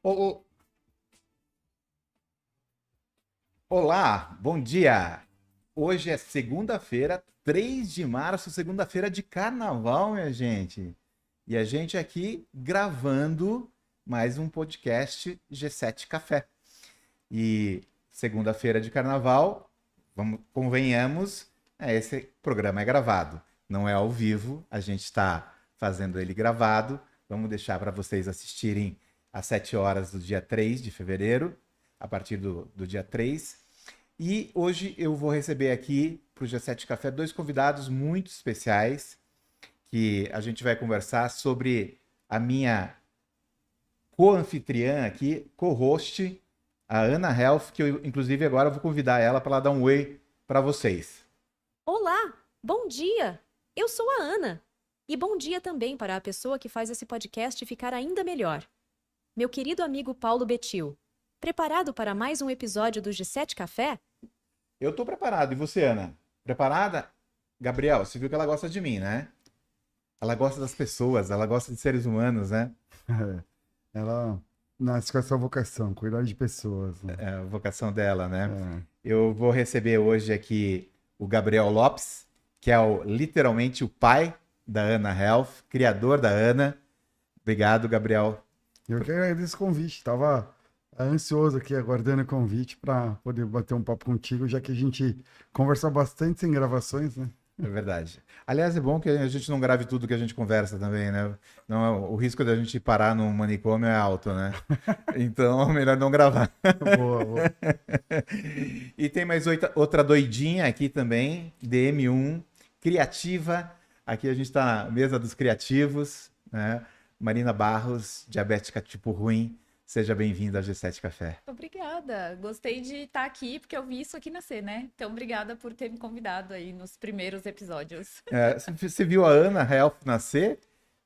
Ô, Olá, bom dia! Hoje é segunda-feira, 3 de março, segunda-feira de carnaval, minha gente. E a gente aqui gravando mais um podcast G7 Café. E segunda-feira de carnaval, convenhamos, esse programa é gravado, não é ao vivo, a gente está fazendo ele gravado. Vamos deixar para vocês assistirem às 7 horas do dia 3 de fevereiro, a partir do dia 3. E hoje eu vou receber aqui para o G7 Café dois convidados muito especiais que a gente vai conversar sobre a minha co-anfitriã aqui, co-host, a Ana Health, que eu inclusive agora vou convidar ela para ela dar um oi para vocês. Olá, bom dia! Eu sou a Ana. E bom dia também para a pessoa que faz esse podcast ficar ainda melhor. Meu querido amigo Paulo Betil, preparado para mais um episódio do G7 Café? Eu estou preparado. E você, Ana? Preparada? Gabriel, você viu que ela gosta de mim, né? Ela gosta das pessoas, ela gosta de seres humanos, né? Ela nasce com essa vocação, cuidar de pessoas, né? É a vocação dela, né? É. Eu vou receber hoje aqui o Gabriel Lopes, que é literalmente o pai da Ana Health, criador da Ana. Obrigado, Gabriel. Eu que agradeço o convite, estava ansioso aqui, aguardando o convite para poder bater um papo contigo, já que a gente conversa bastante sem gravações, né? É verdade. Aliás, é bom que a gente não grave tudo que a gente conversa também, né? Não, o risco da gente parar no manicômio é alto, né? Então, é melhor não gravar. Boa, boa. E tem mais outra doidinha aqui também, DM1, criativa. Aqui a gente está na mesa dos criativos, né? Marina Barros, diabética tipo ruim. Seja bem-vinda ao G7 Café. Obrigada, gostei de estar aqui porque eu vi isso aqui nascer, né? Então, obrigada por ter me convidado aí nos primeiros episódios. Você viu a Ana Health nascer,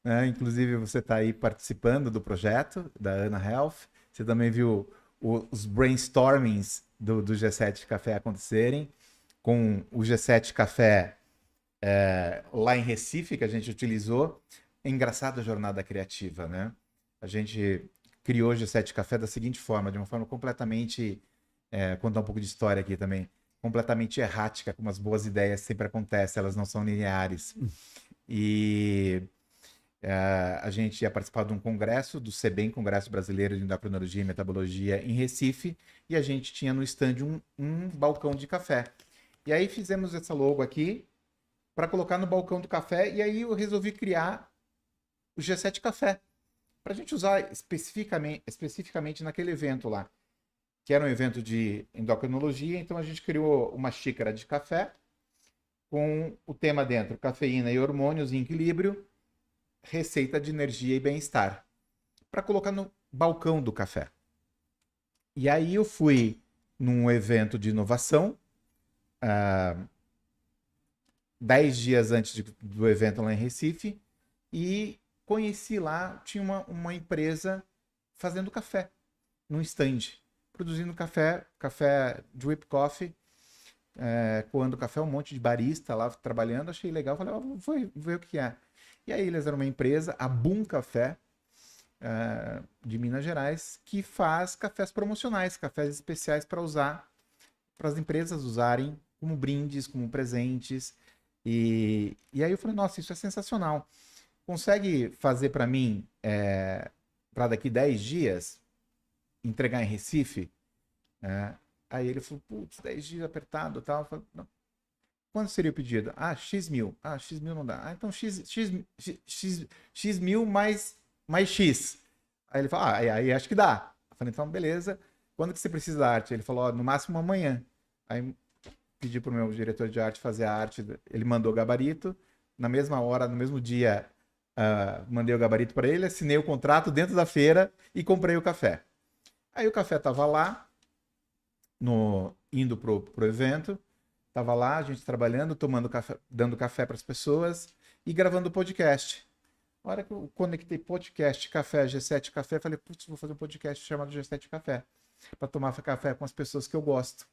né? Inclusive você está aí participando do projeto da Ana Health. Você também viu os brainstormings do G7 Café acontecerem, com o G7 Café lá em Recife, que a gente utilizou. É engraçada a jornada criativa, né? A gente criou o G7 Café da seguinte forma, de uma forma completamente, contar um pouco de história aqui também, completamente errática, como as boas ideias sempre acontecem, elas não são lineares. E a gente ia participar de um congresso, do CBEM, Congresso Brasileiro de Endocrinologia e Metabologia, em Recife, e a gente tinha no stand um balcão de café. E aí fizemos essa logo aqui para colocar no balcão do café, e aí eu resolvi criar o G7 Café, para a gente usar especificamente naquele evento lá, que era um evento de endocrinologia. Então a gente criou uma xícara de café com o tema dentro: cafeína e hormônios em equilíbrio, receita de energia e bem-estar, para colocar no balcão do café. E aí eu fui num evento de inovação, 10 dias antes do evento lá em Recife, e conheci lá, tinha uma empresa fazendo café, num stand, produzindo café drip coffee, coando café, um monte de barista lá trabalhando. Achei legal, falei, vou ver o que é. E aí eles eram uma empresa, a Boom Café, de Minas Gerais, que faz cafés promocionais, cafés especiais para usar, para as empresas usarem como brindes, como presentes. E aí eu falei, nossa, isso é sensacional. Consegue fazer para mim, para daqui 10 dias, entregar em Recife? Aí ele falou, putz, 10 dias apertado e tal. Eu falei, não. Quanto seria o pedido? X mil. X mil não dá. Então X mil mais X. Aí ele falou, aí acho que dá. Eu falei, então beleza. Quando que você precisa da arte? Ele falou, no máximo amanhã. Aí pedi pro meu diretor de arte fazer a arte. Ele mandou o gabarito. Na mesma hora, no mesmo dia, mandei o gabarito para ele, assinei o contrato dentro da feira e comprei o café. Aí o café tava lá, indo pro evento, tava lá, a gente trabalhando, tomando café, dando café para as pessoas e gravando o podcast. A hora que eu conectei podcast, café, G7 Café, falei, putz, vou fazer um podcast chamado G7 Café, para tomar café com as pessoas que eu gosto.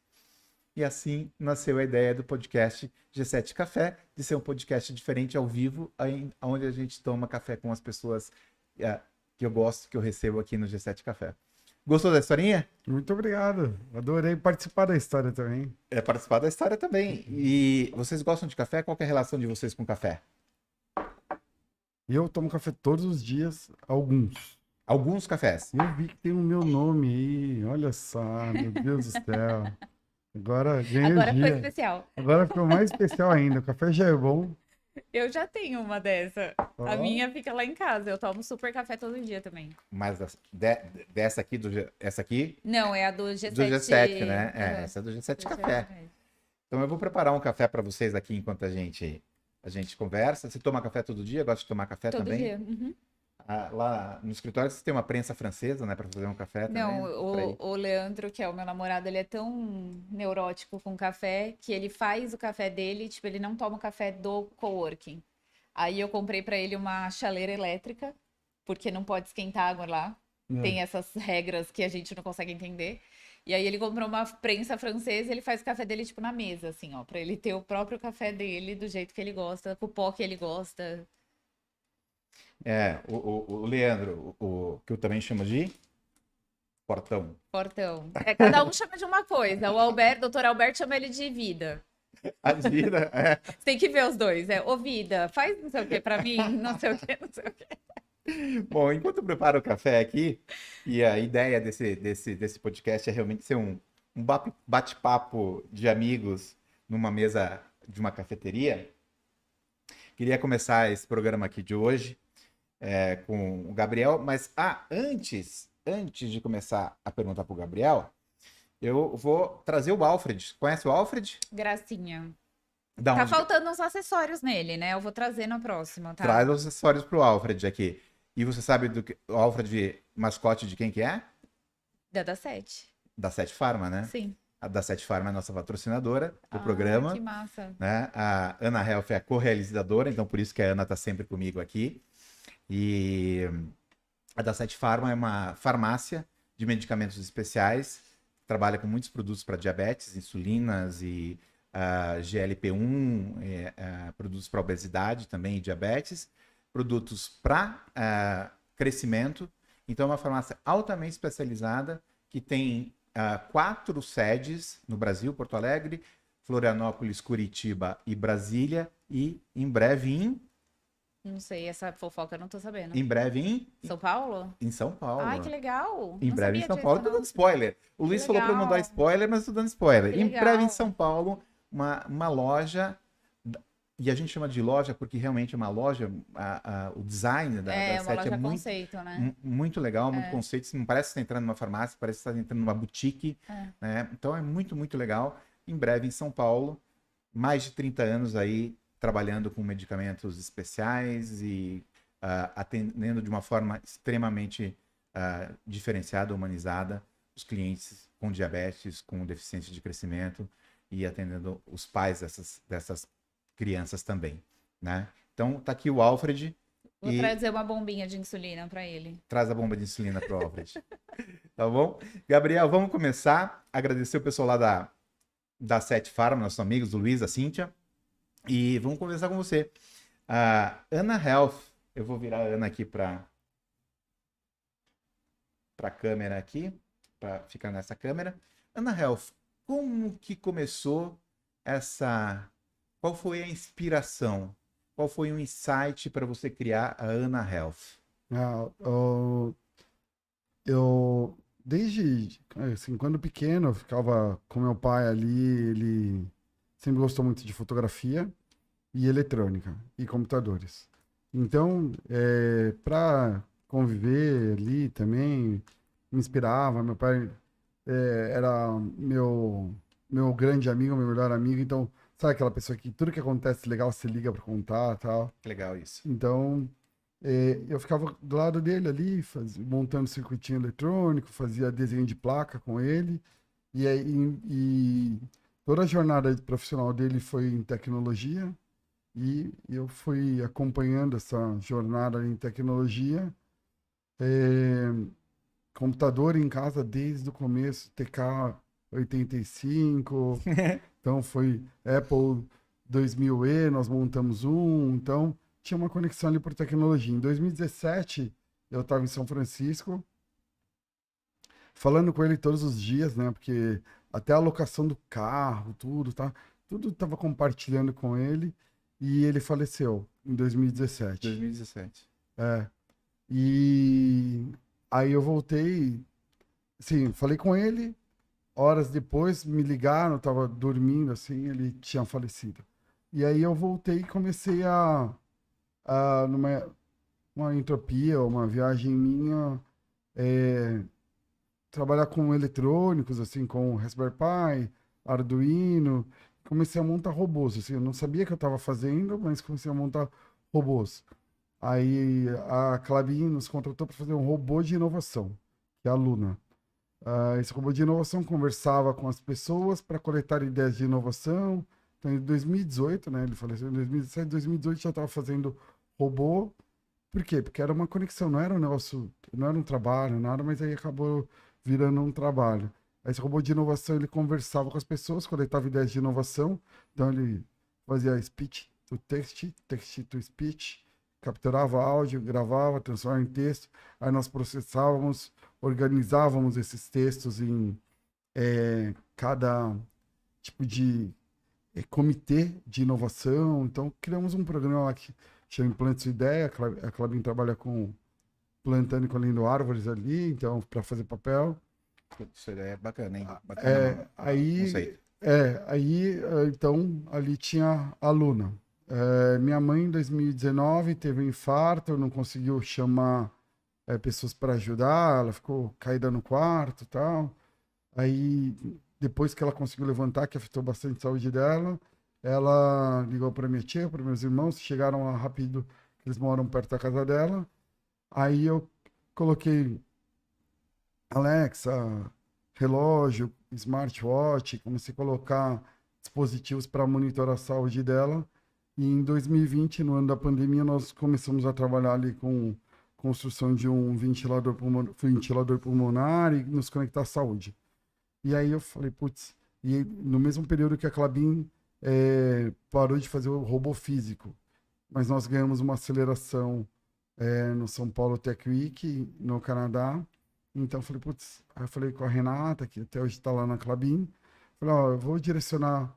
E assim nasceu a ideia do podcast G7 Café, de ser um podcast diferente ao vivo, onde a gente toma café com as pessoas que eu gosto, que eu recebo aqui no G7 Café. Gostou da historinha? Muito obrigado. Adorei participar da história também. É participar da história também. E vocês gostam de café? Qual que é a relação de vocês com café? Eu tomo café todos os dias, alguns. Alguns cafés. Eu vi que tem o meu nome aí. Olha só, meu Deus do céu. Agora ganhei o Agora foi dia. especial. Agora ficou mais especial ainda. O café já é bom. Eu já tenho uma dessa. Ó. A minha fica lá em casa. Eu tomo super café todo dia também. Mas dessa aqui, essa aqui, Não, é a do G7. do G7, né? Aham. Essa é do G7 Do Café. G7. Então eu vou preparar um café para vocês aqui enquanto a gente conversa. Você toma café todo dia? Gosta de tomar café Todo também? dia. Uhum. Lá no escritório você tem uma prensa francesa, né, para fazer um café também. Não, Pra ir. o Leandro, que é o meu namorado, ele é tão neurótico com café que ele faz o café dele, tipo, ele não toma o café do coworking. Aí eu comprei pra ele uma chaleira elétrica, porque não pode esquentar água lá. Tem essas regras que a gente não consegue entender. E aí ele comprou uma prensa francesa e ele faz o café dele, tipo, na mesa, assim, ó, pra ele ter o próprio café dele do jeito que ele gosta, com o pó que ele gosta. O Leandro, que eu também chamo de Portão. Portão. Cada um chama de uma coisa. O doutor Alberto chama ele de vida. A vida, Você tem que ver os dois. Ô, vida, faz não sei o que pra mim, não sei o que, não sei o que. Bom, enquanto eu preparo o café aqui, e a ideia desse podcast é realmente ser um bate-papo de amigos numa mesa de uma cafeteria, queria começar esse programa aqui de hoje com o Gabriel, mas antes de começar a perguntar para o Gabriel, eu vou trazer o Alfred. Conhece o Alfred? Gracinha. Da Tá onde- faltando uns acessórios nele, né? Eu vou trazer no próximo, tá? Traz os acessórios pro Alfred aqui. E você sabe o Alfred mascote de quem que é? Da 7. Da Sete Farma, né? Sim. A da Sete Farma é a nossa patrocinadora do Ah, programa, que massa. né? A Ana Health é a co-realizadora, então por isso que a Ana tá sempre comigo aqui. E a da Sete Farma é uma farmácia de medicamentos especiais, trabalha com muitos produtos para diabetes, insulinas e GLP-1, produtos para obesidade também e diabetes, produtos para crescimento. Então é uma farmácia altamente especializada que tem 4 sedes no Brasil: Porto Alegre, Florianópolis, Curitiba e Brasília, e em breve Não sei, essa fofoca eu não tô sabendo. em São Paulo? em São Paulo. Ai, que legal. Em Não breve em sabia São disso, Paulo. Tô não. dando spoiler. O Luiz falou para eu não dar legal. spoiler, mas tô dando spoiler. Que Em breve em legal. São Paulo, uma loja. E a gente chama de loja porque realmente é uma loja. O design da É, uma Sete loja é muito, conceito, né? muito legal, muito conceito. Não parece que você está entrando numa farmácia, parece que você está entrando numa boutique. É. Né? Então é muito, muito legal. Em breve em São Paulo, mais de 30 anos aí trabalhando com medicamentos especiais e atendendo de uma forma extremamente diferenciada, humanizada, os clientes com diabetes, com deficiência de crescimento e atendendo os pais dessas crianças também, né? Então tá aqui o Alfred. Vou E trazer uma bombinha de insulina pra ele. traz a bomba de insulina pro Alfred. Tá bom? Gabriel, vamos começar. Agradecer o pessoal lá da Sete Farma, nossos amigos, o Luiz, a Cíntia. E vamos conversar com você. A Ana Health, eu vou virar a Ana aqui para a câmera aqui, para ficar nessa câmera. Ana Health, como que começou qual foi a inspiração? Qual foi o insight para você criar a Ana Health? Eu, desde, assim, quando pequeno, eu ficava com meu pai ali, ele sempre gostou muito de fotografia e eletrônica e computadores. Então, para conviver ali também, me inspirava. Meu pai era meu grande amigo, meu melhor amigo. Então, sabe aquela pessoa que tudo que acontece legal você liga para contar e tal. Que legal isso. Então, eu ficava do lado dele ali, montando circuitinho eletrônico, fazia desenho de placa com ele. E toda a jornada profissional dele foi em tecnologia. E eu fui acompanhando essa jornada em tecnologia. Computador em casa desde o começo, TK-85. Então foi Apple 2000E, nós montamos um. Então tinha uma conexão ali por tecnologia. Em 2017, eu estava em São Francisco, falando com ele todos os dias, né? Porque até a locação do carro, tudo, tá? Tudo estava compartilhando com ele e ele faleceu em 2017. 2017. É. E aí eu voltei, sim, falei com ele, horas depois me ligaram, eu tava dormindo assim, ele tinha falecido. E aí eu voltei e comecei numa uma entropia, uma viagem minha, é, trabalhar com eletrônicos, assim, com Raspberry Pi, Arduino. Comecei a montar robôs, assim, eu não sabia que eu estava fazendo, mas comecei a montar robôs. Aí a Clabin nos contratou para fazer um robô de inovação, que é a Luna. Esse robô de inovação conversava com as pessoas para coletar ideias de inovação. Então, em 2018, né, ele faleceu em 2017, 2018 já estava fazendo robô. Por quê? Porque era uma conexão, não era um negócio, não era um trabalho, nada, mas aí acabou virando um trabalho. Esse robô de inovação, ele conversava com as pessoas, coletava ideias de inovação. Então, ele fazia speech to text, text to speech, capturava áudio, gravava, transformava em texto. Aí nós processávamos, organizávamos esses textos em cada tipo de comitê de inovação. Então, criamos um programa lá que chama Plante Sua Ideia. A Clabin trabalha com plantando e colhendo árvores ali, então, para fazer papel. Isso é bacana, hein? Bacana. Então, ali tinha a Luna. Minha mãe, em 2019, teve um infarto, não conseguiu chamar pessoas para ajudar, ela ficou caída no quarto e tal. Aí, depois que ela conseguiu levantar, que afetou bastante a saúde dela, ela ligou para minha tia, para meus irmãos, chegaram lá rápido, eles moram perto da casa dela. Aí eu coloquei Alexa, relógio, smartwatch, comecei a colocar dispositivos para monitorar a saúde dela. E em 2020, no ano da pandemia, nós começamos a trabalhar ali com construção de um ventilador pulmonar e nos conectar à saúde. E aí eu falei, putz, e no mesmo período que a Clabin parou de fazer o robô físico, mas nós ganhamos uma aceleração no São Paulo Tech Week, no Canadá. Então eu falei, putz, aí eu falei com a Renata, que até hoje está lá na Clabin, falei, ó, eu vou direcionar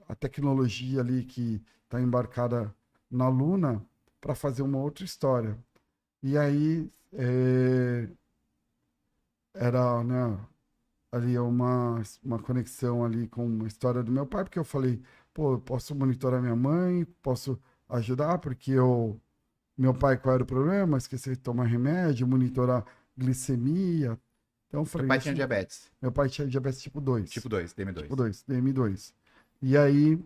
a tecnologia ali que está embarcada na Luna para fazer uma outra história. E aí era, né, ali uma conexão ali com a história do meu pai, porque eu falei, pô, eu posso monitorar minha mãe, posso ajudar, porque meu pai, qual era o problema? Esqueci de tomar remédio, monitorar glicemia. Então eu falei, Meu pai tinha diabetes. Meu pai tinha diabetes tipo 2. Tipo 2, DM2. Tipo 2, DM2. E aí,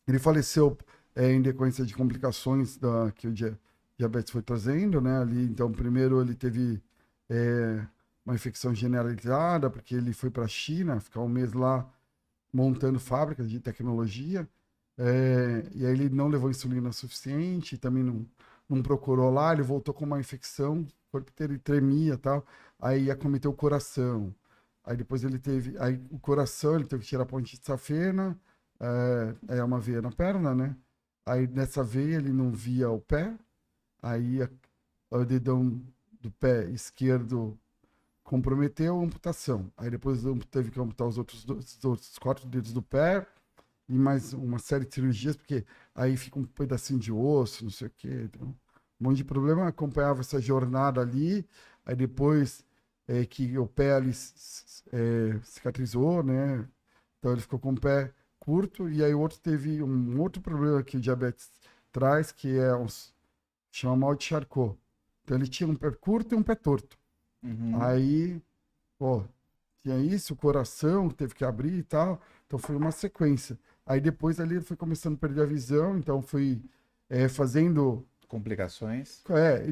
ele faleceu em decorrência de complicações que o diabetes foi trazendo, né? Ali, então, primeiro ele teve uma infecção generalizada, porque ele foi para a China, ficar um mês lá montando fábricas de tecnologia. E aí ele não levou insulina suficiente, também não procurou lá, ele voltou com uma infecção, o corpo dele tremia e tal, aí acometeu o coração. Aí depois ele teve, aí o coração, ele teve que tirar a ponte de safena, é uma veia na perna, né? Aí nessa veia ele não via o pé, aí o dedão do pé esquerdo comprometeu a amputação. Aí depois teve que amputar os outros 4 dedos do pé, e mais uma série de cirurgias, porque aí fica um pedacinho de osso, não sei o quê. Então, um monte de problema. Acompanhava essa jornada ali, aí depois que o pé ali cicatrizou, né? Então ele ficou com o pé curto, e aí o outro teve um outro problema que o diabetes traz, que chama mal de Charcot. Então ele tinha um pé curto e um pé torto. Uhum. Aí, pô, tinha isso, o coração teve que abrir e tal. Então foi uma sequência. Aí depois ali ele foi começando a perder a visão, então fui fazendo Complicações.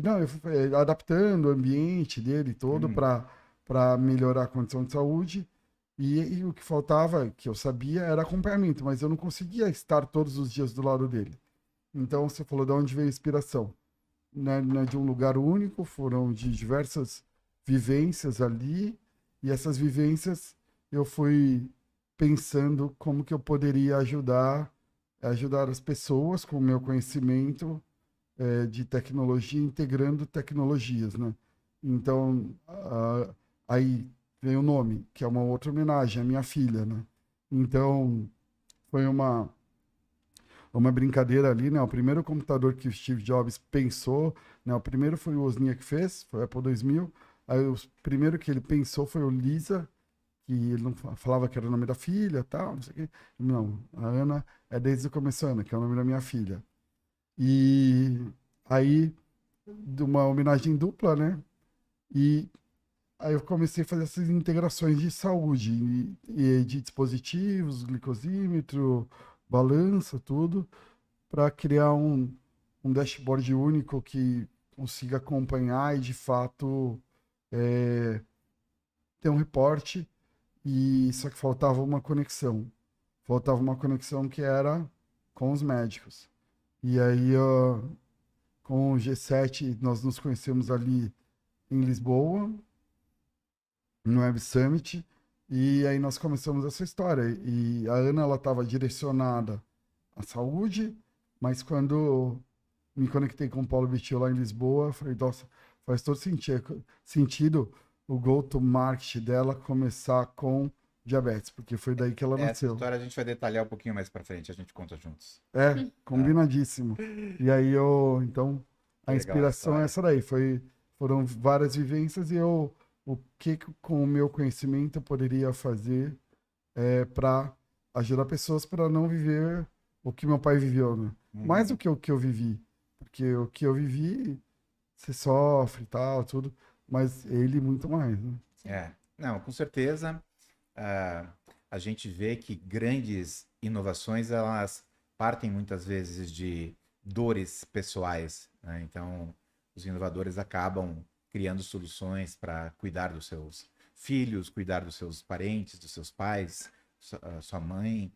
não, eu fui adaptando o ambiente dele todo para melhorar a condição de saúde. E o que faltava, que eu sabia, era acompanhamento, mas eu não conseguia estar todos os dias do lado dele. Então você falou de onde veio a inspiração. Não é de um lugar único, foram de diversas vivências ali, e essas vivências eu fui pensando como que eu poderia ajudar as pessoas com o meu conhecimento de tecnologia integrando tecnologias, né? Então, aí vem o nome, que é uma outra homenagem à minha filha, né? Então, foi uma brincadeira ali, né? O primeiro computador que o Steve Jobs pensou, né? O primeiro foi o Wozniak que fez, foi o Apple 2000. Aí o primeiro que ele pensou foi o Lisa, que ele não falava que era o nome da filha, tal, não sei o quê. Não, a Ana é desde o começo, Ana, que é o nome da minha filha. E aí, de uma homenagem dupla, né? E aí eu comecei a fazer essas integrações de saúde, e de dispositivos, glicosímetro, balança, tudo, para criar um dashboard único que consiga acompanhar e, de fato, ter um reporte. E só que faltava uma conexão. Faltava uma conexão que era com os médicos. E aí, com o G7, nós nos conhecemos ali em Lisboa, no Web Summit, e aí nós começamos essa história. E a Ana, ela estava direcionada à saúde, mas quando me conectei com o Paulo Bettil lá em Lisboa, falei, nossa, faz todo sentido o go-to-market dela começar com diabetes, porque foi daí que ela Essa nasceu. história a gente vai detalhar um pouquinho mais pra frente, a gente conta juntos. Combinadíssimo. E aí então, a Legal inspiração a é essa daí. Foram várias vivências e o que com o meu conhecimento eu poderia fazer para ajudar pessoas para não viver o que meu pai viveu, né? Mais do que o que eu vivi. Porque o que eu vivi, você sofre e tal, tudo, mas ele muito mais, né? Não, com certeza, a gente vê que grandes inovações, elas partem muitas vezes de dores pessoais, né? Então, os inovadores acabam criando soluções para cuidar dos seus filhos, cuidar dos seus parentes, dos seus pais, sua mãe.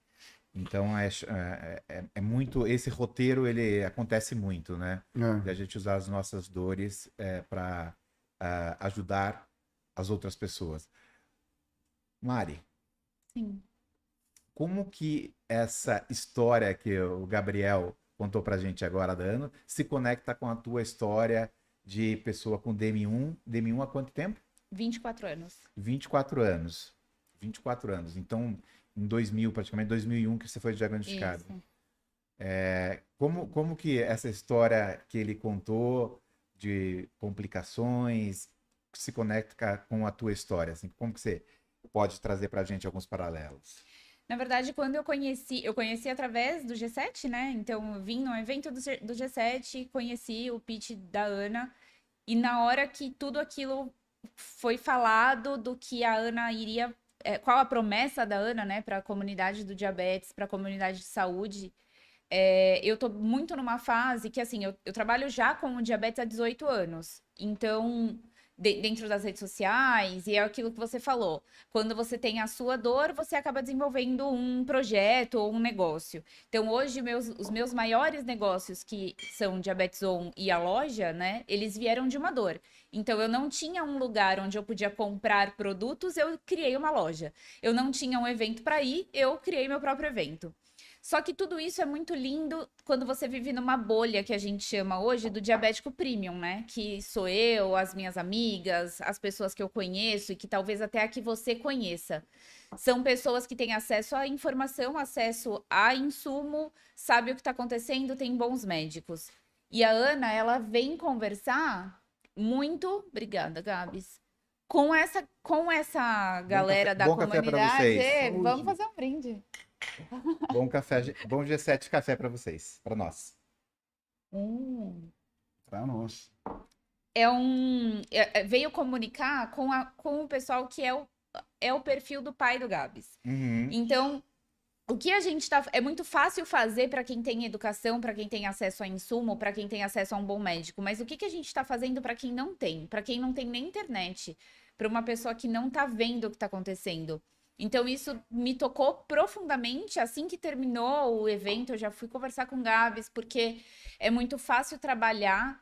Então, é muito... Esse roteiro, ele acontece muito, né? De a gente usar as nossas dores para ajudar as outras pessoas. Mari, Sim. como que essa história que o Gabriel contou pra gente agora, Dano, se conecta com a tua história de pessoa com DM1? DM1 há quanto tempo? 24 anos. 24 anos. 24 anos. Então, em 2000, praticamente 2001, que você foi diagnosticado. Isso. Como que essa história que ele contou de complicações se conecta com a tua história? Assim, como que você pode trazer pra gente alguns paralelos? Na verdade, quando eu conheci através do G7, né? Então, eu vim no evento do G7, conheci o pitch da Ana, e na hora que tudo aquilo foi falado do que a Ana iria, qual a promessa da Ana, né, para a comunidade do diabetes, para a comunidade de saúde, eu tô muito numa fase que, assim, eu trabalho já com o diabetes há 18 anos, então... dentro das redes sociais, e é aquilo que você falou. Quando você tem a sua dor, você acaba desenvolvendo um projeto ou um negócio. Então, hoje, os meus maiores negócios, que são Diabetes On e a loja, né, eles vieram de uma dor. Então, eu não tinha um lugar onde eu podia comprar produtos, eu criei uma loja. Eu não tinha um evento para ir, eu criei meu próprio evento. Só que tudo isso é muito lindo quando você vive numa bolha que a gente chama hoje do diabético premium, né? Que sou eu, as minhas amigas, as pessoas que eu conheço e que talvez até a que você conheça. São pessoas que têm acesso à informação, acesso a insumo, sabe o que está acontecendo, tem bons médicos. E a Ana, ela vem conversar muito... Obrigada, Gabs. Com essa galera da comunidade. Café pra vocês. Vamos fazer um brinde. Bom café, bom G7 café para vocês, para nós. Pra nós. Veio comunicar com o pessoal que é o perfil do pai do Gabs. Então, o que a gente tá... É muito fácil fazer para quem tem educação, para quem tem acesso a insumo, para quem tem acesso a um bom médico. Mas o que a gente está fazendo para quem não tem? Para quem não tem nem internet. Para uma pessoa que não tá vendo o que está acontecendo. Então, isso me tocou profundamente. Assim que terminou o evento, eu já fui conversar com o Gabs, porque é muito fácil trabalhar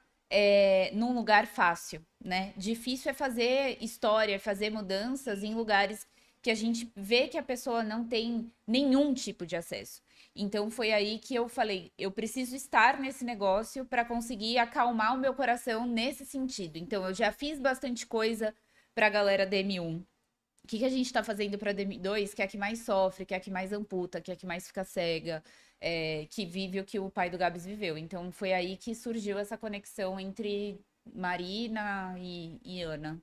num lugar fácil, né? Difícil é fazer história, fazer mudanças em lugares que a gente vê que a pessoa não tem nenhum tipo de acesso. Então foi aí que eu falei, eu preciso estar nesse negócio para conseguir acalmar o meu coração nesse sentido. Então eu já fiz bastante coisa para a galera da M1. O que a gente está fazendo para a DM2, que é a que mais sofre, que é a que mais amputa, que é a que mais fica cega, que vive o que o pai do Gabs viveu. Então foi aí que surgiu essa conexão entre Marina e Ana.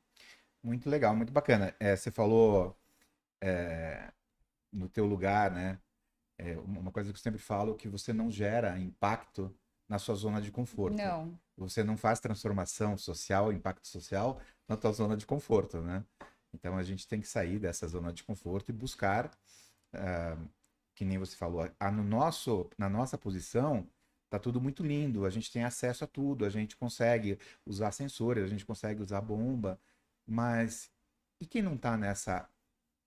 Muito legal, muito bacana. Você falou no teu lugar, né? Uma coisa que eu sempre falo, que você não gera impacto na sua zona de conforto. Não. Você não faz transformação social, impacto social na tua zona de conforto, né? Então a gente tem que sair dessa zona de conforto e buscar, que nem você falou, na nossa posição, tá tudo muito lindo, a gente tem acesso a tudo, a gente consegue usar sensores, a gente consegue usar bomba, mas e quem não tá nessa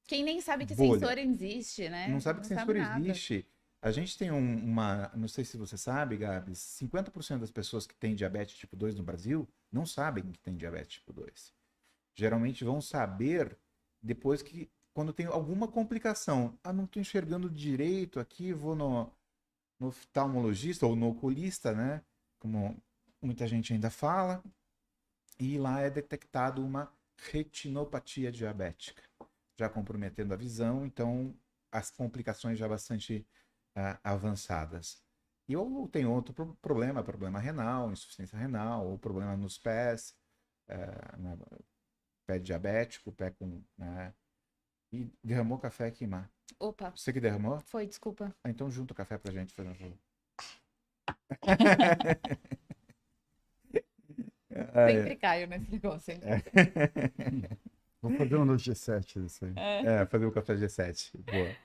Quem nem sabe que bolha? sensor existe, né? Não sabe que sabe sensor nada. existe. A gente tem não sei se você sabe, Gabi, 50% das pessoas que têm diabetes tipo 2 no Brasil não sabem que tem diabetes tipo 2. Geralmente vão saber depois quando tem alguma complicação. Ah, não estou enxergando direito aqui, vou no oftalmologista ou no oculista, né? Como muita gente ainda fala. E lá é detectado uma retinopatia diabética, já comprometendo a visão, então as complicações já bastante avançadas. E ou tem outro problema renal, insuficiência renal, ou problema nos pés, né, pé diabético, pé com... Né, e derramou café aqui, Mar. Opa, Você que derramou? foi, desculpa. Ah, então junta o café pra gente, por favor. Sempre caio nesse negócio. Hein? Vou fazer um no G7 isso aí. Fazer o café G7. Boa.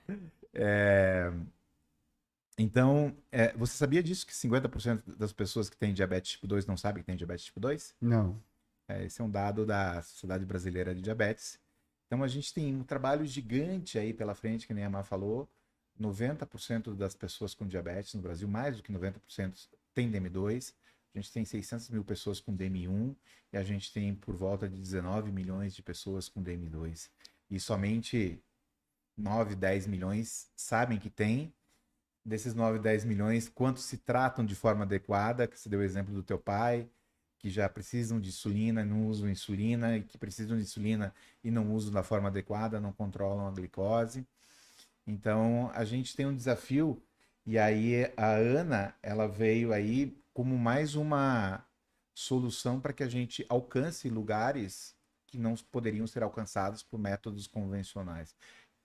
Então, você sabia disso, que 50% das pessoas que têm diabetes tipo 2 não sabem que tem diabetes tipo 2? Não. Esse é um dado da Sociedade Brasileira de Diabetes. Então, a gente tem um trabalho gigante aí pela frente, que nem a Mar falou. 90% das pessoas com diabetes no Brasil, mais do que 90%, tem DM2. A gente tem 600 mil pessoas com DM1 e a gente tem por volta de 19 milhões de pessoas com DM2. E somente 9, 10 milhões sabem que tem. Desses 9, 10 milhões, quantos se tratam de forma adequada? Que você deu o exemplo do teu pai, que já precisam de insulina e não usam insulina, e que precisam de insulina e não usam da forma adequada, não controlam a glicose. Então, a gente tem um desafio, e aí a Ana, ela veio aí como mais uma solução para que a gente alcance lugares que não poderiam ser alcançados por métodos convencionais.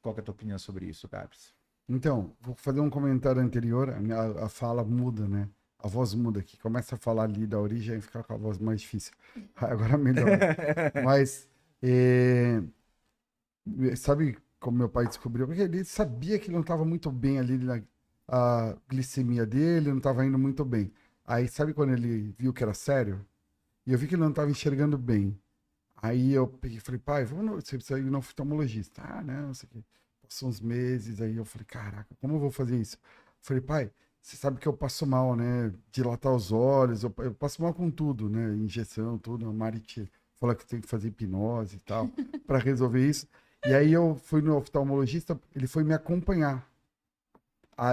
Qual que é a tua opinião sobre isso, Gabs? Então, vou fazer um comentário anterior, a fala muda, né? A voz muda aqui, começa a falar ali da origem e fica com a voz mais difícil. Agora melhor. Mas, sabe como meu pai descobriu? Porque ele sabia que ele não estava muito bem ali, a glicemia dele não estava indo muito bem. Aí, sabe quando ele viu que era sério? E eu vi que ele não estava enxergando bem. Aí eu peguei e falei, pai, você precisa ir no oftalmologista. Ah, não, não sei o quê. Passou uns meses, aí eu falei, caraca, como eu vou fazer isso? Eu falei, pai, você sabe que eu passo mal, né? Dilatar os olhos, eu passo mal com tudo, né? Injeção, tudo. A Mari falou que tem que fazer hipnose e tal, para resolver isso. E aí eu fui no oftalmologista, ele foi me acompanhar.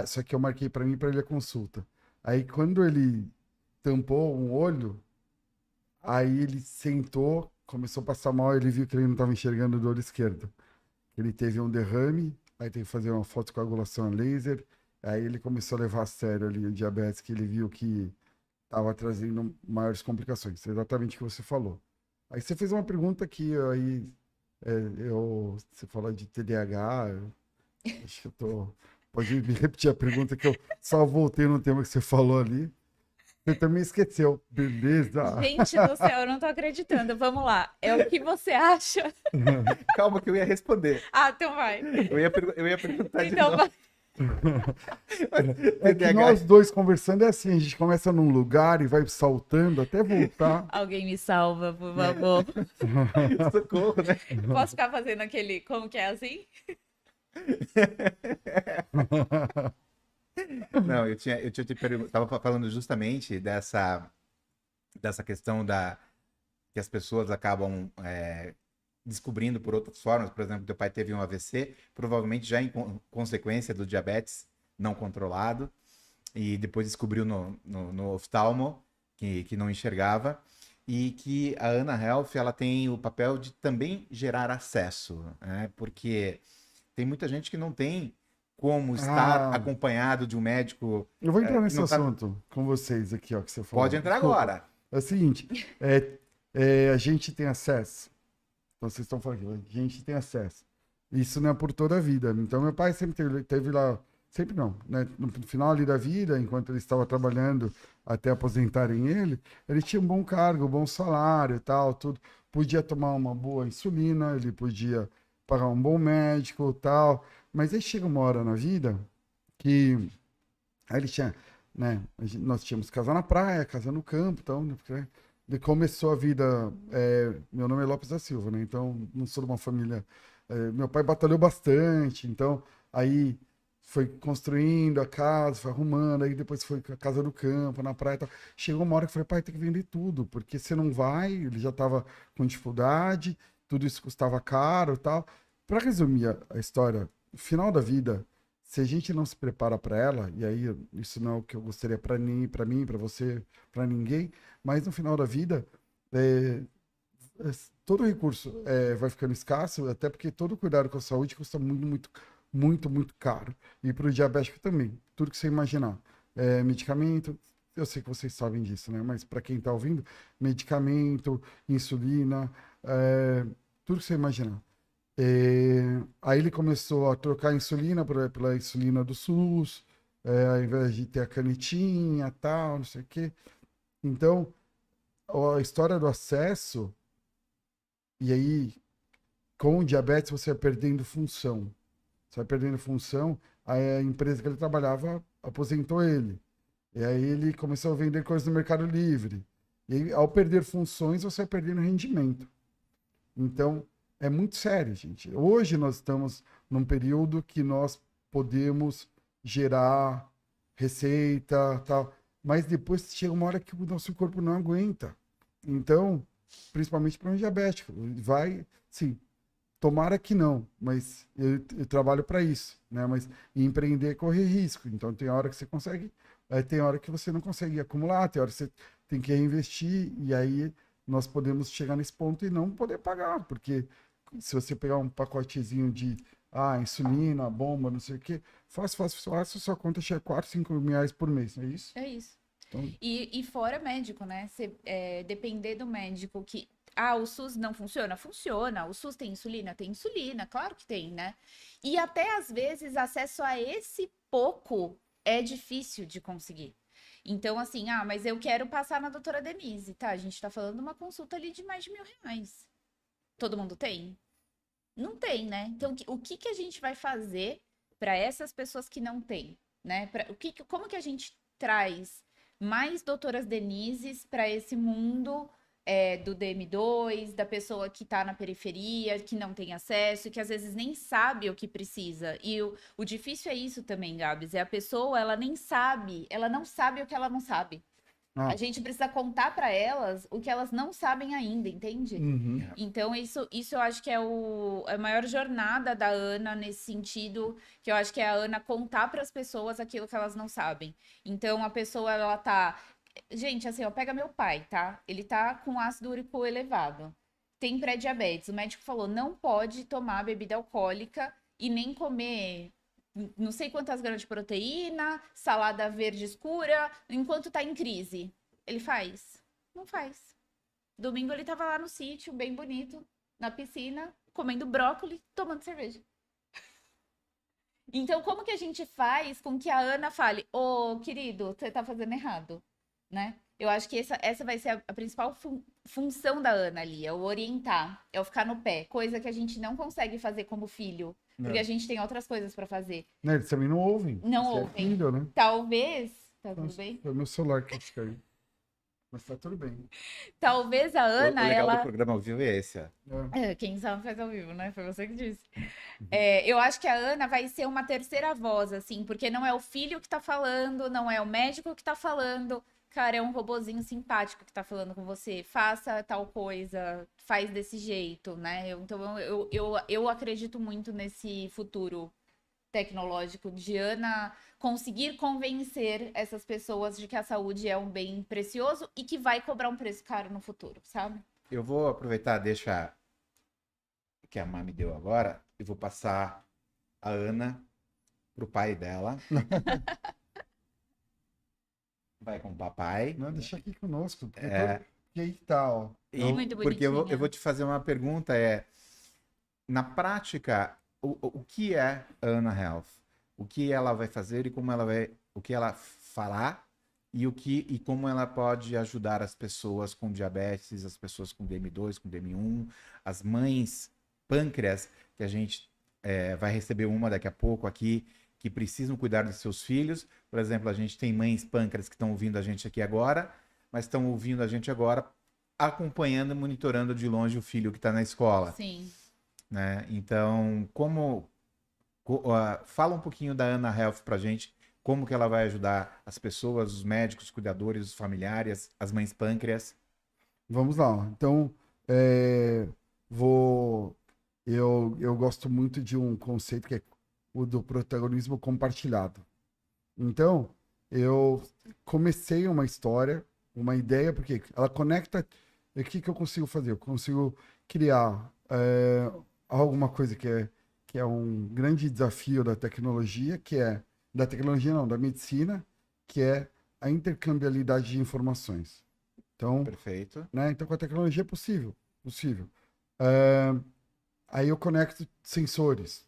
Só que eu marquei para mim para ele a consulta. Aí quando ele tampou um olho, aí ele sentou, começou a passar mal, ele viu que ele não estava enxergando do olho esquerdo. Ele teve um derrame, aí teve que fazer uma fotocoagulação a laser, aí ele começou a levar a sério ali o diabetes, que ele viu que estava trazendo maiores complicações. É exatamente o que você falou. Aí você fez uma pergunta que aí você falou de TDAH, acho que eu tô... Pode me repetir a pergunta que eu só voltei no tema que você falou ali. Você também esqueceu, beleza? Gente do céu, eu não tô acreditando. Vamos lá. É o que você acha? Calma que eu ia responder. Ah, então vai. Eu ia perguntar de Então novo. vai. É que nós dois conversando é assim, a gente começa num lugar e vai saltando até voltar. Alguém me salva, por favor. Socorro, né? Posso ficar fazendo aquele... Como que é assim? Não, eu tinha te perguntado, tava falando justamente dessa questão que as pessoas acabam descobrindo por outras formas. Por exemplo, teu pai teve um AVC, provavelmente já em consequência do diabetes não controlado, e depois descobriu no oftalmo que não enxergava, e que a Ana Health ela tem o papel de também gerar acesso, né? Porque tem muita gente que não tem como estar acompanhado de um médico. Eu vou entrar nesse não tá- assunto com vocês aqui, ó, que você falou. Pode entrar Desculpa. agora. É o seguinte, a gente tem acesso. Então, vocês estão falando aqui, a gente tem acesso. Isso não é por toda a vida. Então, meu pai sempre teve lá, sempre não, né? No final ali da vida, enquanto ele estava trabalhando até aposentarem ele tinha um bom cargo, um bom salário e tal, tudo. Podia tomar uma boa insulina, ele podia pagar um bom médico e tal. Mas aí chega uma hora na vida que aí ele tinha, né? Nós tínhamos casa na praia, casa no campo, então, né, porque ele começou a vida. Meu nome é Lopes da Silva, né? Então, não sou de uma família. Meu pai batalhou bastante, então aí foi construindo a casa, foi arrumando, aí depois foi a casa no campo, na praia e tal. Chegou uma hora que eu falei, pai, tem que vender tudo, porque você não vai, ele já estava com dificuldade, tudo isso custava caro e tal. Para resumir a história, no final da vida, se a gente não se prepara para ela, e aí isso não é o que eu gostaria para mim, para você, para ninguém, mas no final da vida, todo recurso vai ficando escasso, até porque todo cuidado com a saúde custa muito, muito, muito, muito caro. E para o diabético também, tudo que você imaginar. Medicamento, eu sei que vocês sabem disso, né? Mas para quem está ouvindo, medicamento, insulina, tudo que você imaginar. Aí ele começou a trocar a insulina pela insulina do SUS, ao invés de ter a canetinha, tal, não sei o quê. Então, a história do acesso, e aí, com o diabetes, você vai perdendo função. Você vai perdendo função, aí a empresa que ele trabalhava aposentou ele. E aí ele começou a vender coisas no Mercado Livre. E aí, ao perder funções, você vai perdendo rendimento. Então, é muito sério, gente. Hoje nós estamos num período que nós podemos gerar receita, tal, mas depois chega uma hora que o nosso corpo não aguenta. Então, principalmente para um diabético, vai, sim, tomara que não, mas eu trabalho para isso, né? Mas empreender é correr risco. Então, tem hora que você consegue, tem hora que você não consegue acumular, tem hora que você tem que reinvestir, e aí nós podemos chegar nesse ponto e não poder pagar, porque se você pegar um pacotezinho de insulina, bomba, não sei o quê, fácil, sua conta chega a 4, 5 mil reais por mês, não é isso? É isso. Então, E fora médico, né? Depender do médico que. O SUS não funciona? Funciona. O SUS tem insulina? Tem insulina, claro que tem, né? E até às vezes acesso a esse pouco é difícil de conseguir. Então, assim, mas eu quero passar na doutora Denise, tá? A gente tá falando de uma consulta ali de mais de R$1.000. Todo mundo tem? Não tem, né? Então, o que a gente vai fazer para essas pessoas que não têm, né? Como que a gente traz mais doutoras Denises para esse mundo do DM2, da pessoa que está na periferia, que não tem acesso, que às vezes nem sabe o que precisa. E o difícil é isso também, Gabs, a pessoa, ela não sabe o que ela não sabe. A gente precisa contar para elas o que elas não sabem ainda, entende? uhum. Então, isso eu acho que é a maior jornada da Ana nesse sentido, que eu acho que é a Ana contar para as pessoas aquilo que elas não sabem. Então, a pessoa, ela tá... Gente, assim, pega meu pai, tá? Ele tá com ácido úrico elevado. Tem pré-diabetes. O médico falou, não pode tomar bebida alcoólica e nem comer não sei quantas gramas de proteína, salada verde escura, enquanto tá em crise. Ele faz? Não faz. Domingo ele tava lá no sítio, bem bonito, na piscina, comendo brócolis, tomando cerveja. Então, como que a gente faz com que a Ana fale, querido, você tá fazendo errado, né? Eu acho que essa vai ser a principal função da Ana ali, é o orientar, é o ficar no pé, coisa que a gente não consegue fazer como filho, porque a gente tem outras coisas pra fazer. Né, eles também não ouvem. Não Você ouvem. É filho, né? Talvez, tá tudo Nossa, bem? foi meu celular que caiu. Mas tá tudo bem. Talvez a O Ana, legal do ela... programa ao vivo é esse, ó. Quem sabe faz ao vivo, né? Foi você que disse. Eu acho que a Ana vai ser uma terceira voz, assim, porque não é o filho que tá falando, não é o médico que tá falando. cara, é um robozinho simpático que tá falando com você. Faça tal coisa, faz desse jeito, né? Então eu acredito muito nesse futuro tecnológico de Ana conseguir convencer essas pessoas de que a saúde é um bem precioso e que vai cobrar um preço caro no futuro, sabe? Eu vou aproveitar, deixa que a Má me deu agora, e vou passar a Ana pro pai dela. Vai com o papai. Não, deixa aqui conosco. Porque É. e aí tá, ó. E Muito porque eu bonitinha. vou te fazer uma pergunta, na prática, o que é a Ana Health? O que ela vai fazer e como ela vai, o que ela falar e como ela pode ajudar as pessoas com diabetes, as pessoas com DM2, com DM1, as mães pâncreas, que a gente vai receber uma daqui a pouco aqui, que precisam cuidar dos seus filhos. Por exemplo, a gente tem mães pâncreas que estão ouvindo a gente aqui agora, mas estão ouvindo a gente agora acompanhando e monitorando de longe o filho que está na escola, Sim. né? Então, fala um pouquinho da Ana Health pra gente, como que ela vai ajudar as pessoas, os médicos, os cuidadores, os familiares, as mães pâncreas. Vamos lá. Então, eu gosto muito de um conceito que é o do protagonismo compartilhado. Então, eu comecei uma história, uma ideia, porque ela conecta. O que eu consigo fazer? Eu consigo criar alguma coisa que é um grande desafio da tecnologia, da medicina, que é a intercambiabilidade de informações. Então, Perfeito. né? Então, com a tecnologia é possível. Aí eu conecto sensores.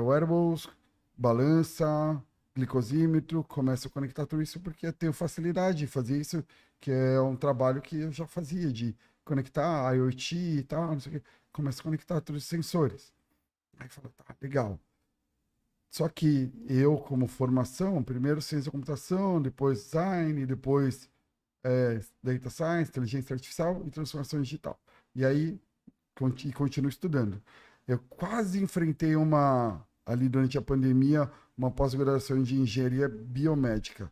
Wearables, balança, glicosímetro, começo a conectar tudo isso porque eu tenho facilidade de fazer isso, que é um trabalho que eu já fazia, de conectar IoT e tal, não sei o quê. Começo a conectar todos os sensores. Aí fala, tá, legal. Só que eu, como formação, primeiro ciência da computação, depois design, depois data science, inteligência artificial e transformação digital. E aí, continuo estudando. Eu quase enfrentei ali durante a pandemia, uma pós-graduação de engenharia biomédica.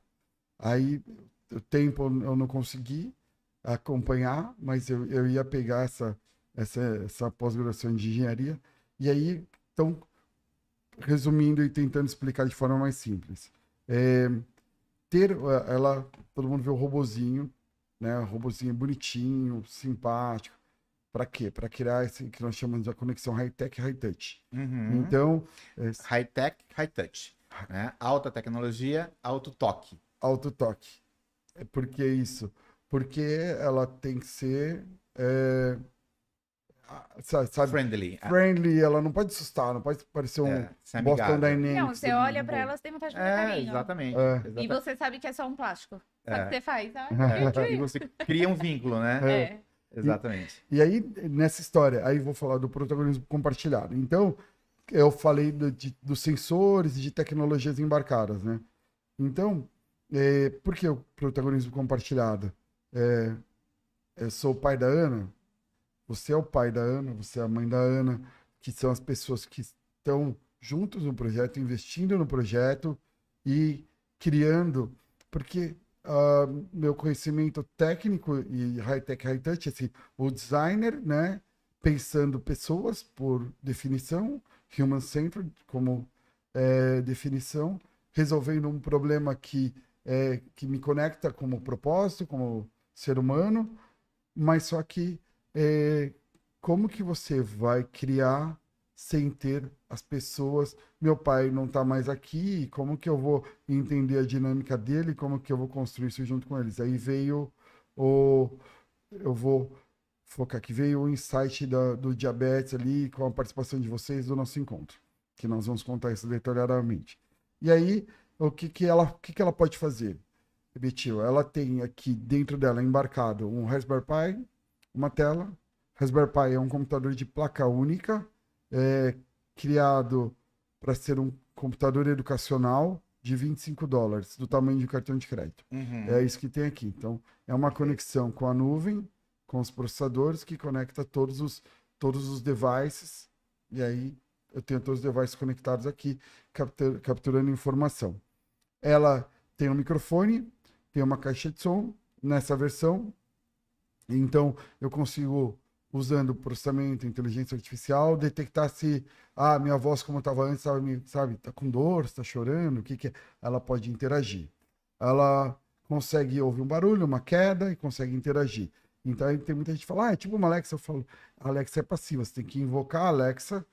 Aí, o tempo eu não consegui acompanhar, mas eu ia pegar essa pós-graduação de engenharia. E aí, então, resumindo e tentando explicar de forma mais simples. Todo mundo vê o robozinho, né? O robozinho bonitinho, simpático. Para quê? Para criar esse que nós chamamos de conexão high-tech, high-touch. Uhum. Então, High-tech, high-touch. Né? Alta tecnologia, alto toque. auto-toque. Por que isso? Porque ela tem que ser, sabe, Friendly. friendly, ela não pode assustar, não pode parecer um ser Boston amigável. Dynamics. Não, você olha pra elas, tem vontade de fazer carinho. Exatamente. E você sabe que é só um plástico. Sabe o que você faz? E você cria um vínculo, né? Exatamente. E aí, nessa história, aí vou falar do protagonismo compartilhado. Então, eu falei dos sensores e de tecnologias embarcadas, né? Então, por que o protagonismo compartilhado? Eu sou o pai da Ana, você é o pai da Ana, você é a mãe da Ana, que são as pessoas que estão juntos no projeto, investindo no projeto e criando, porque meu conhecimento técnico e high-tech, high-touch, assim, o designer, né, pensando pessoas por definição, human-centered como definição, resolvendo um problema que me conecta como propósito, como ser humano, mas só que como que você vai criar sem ter as pessoas? Meu pai não está mais aqui, como que eu vou entender a dinâmica dele, como que eu vou construir isso junto com eles? Aí veio eu vou focar aqui, veio o insight do diabetes ali, com a participação de vocês do nosso encontro, que nós vamos contar isso detalhadamente. E aí, o que ela pode fazer? Betil, ela tem aqui dentro dela embarcado um Raspberry Pi, uma tela. Raspberry Pi é um computador de placa única, criado para ser um computador educacional de $25, do tamanho de um cartão de crédito. Uhum. É isso que tem aqui. Então, é uma conexão com a nuvem, com os processadores, que conecta todos os devices. E aí, eu tenho todos os devices conectados aqui, capturando informação. ela tem um microfone, tem uma caixa de som nessa versão. Então, eu consigo, usando processamento, inteligência artificial, detectar se a minha voz, como estava antes, sabe, tá com dor, está chorando, o que que é. Ela pode interagir. Ela consegue ouvir um barulho, uma queda e consegue interagir. Então, aí tem muita gente que fala, é tipo uma Alexa. Eu falo, a Alexa é passiva, você tem que invocar a Alexa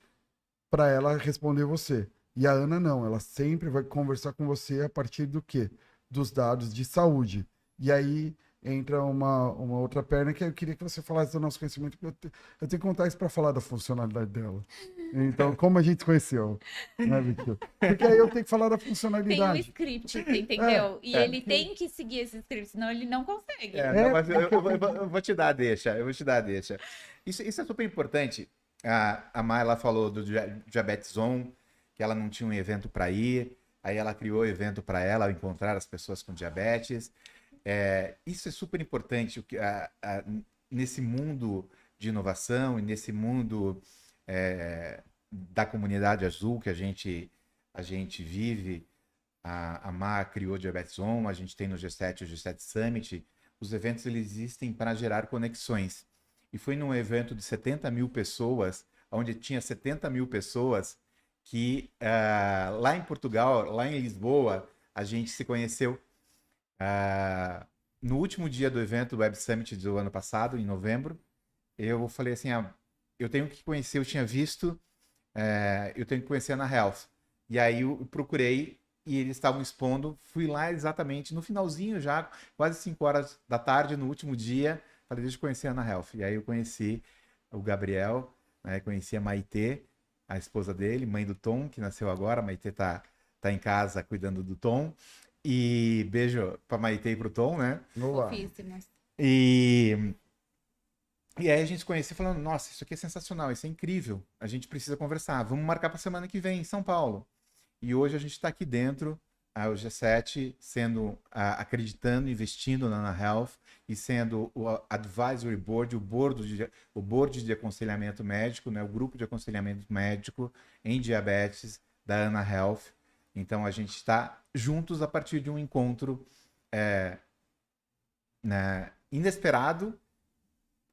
para ela responder você. E a Ana não, ela sempre vai conversar com você a partir do quê? Dos dados de saúde. E aí entra uma outra perna que eu queria que você falasse do nosso conhecimento, porque eu tenho que contar isso para falar da funcionalidade dela. Então, como a gente se conheceu, né, Vicky? Porque aí eu tenho que falar da Tem um funcionalidade. script, você entendeu? E ele tem que seguir esse script, senão ele não consegue. Não, mas eu vou te dar a deixa, eu vou te dar a deixa. Isso é super importante. A Mai, ela falou do Diabetes On, que ela não tinha um evento para ir, aí ela criou o evento para ela encontrar as pessoas com diabetes. Isso é super importante nesse mundo de inovação e nesse mundo da comunidade azul que a gente vive. A Mar criou Diabetes On, a gente tem no G7 o G7 Summit. Os eventos eles existem para gerar conexões. E foi num evento de 70 mil pessoas, onde tinha 70 mil pessoas, que lá em Portugal, lá em Lisboa, a gente se conheceu. No último dia do evento do Web Summit do ano passado, em novembro, eu falei assim, eu tenho que conhecer, eu tinha visto, eu tenho que conhecer a Ana Health. E aí eu procurei e eles estavam expondo, fui lá exatamente no finalzinho já, quase 5 horas da tarde, no último dia, falei, deixa eu conhecer a Ana Health. E aí eu conheci o Gabriel, né, conheci a Maitê, a esposa dele, mãe do Tom, que nasceu agora, a Maitê tá em casa cuidando do Tom. E beijo pra Maitê e pro Tom, né? Fofíssimas. E aí a gente se conheceu falando, nossa, isso aqui é sensacional, isso é incrível, a gente precisa conversar, vamos marcar pra semana que vem em São Paulo. E hoje a gente está aqui dentro, o G7, acreditando, investindo na Ana Health e sendo o Advisory Board, o board de aconselhamento médico, né, o grupo de aconselhamento médico em diabetes da Ana Health. Então a gente está juntos a partir de um encontro inesperado,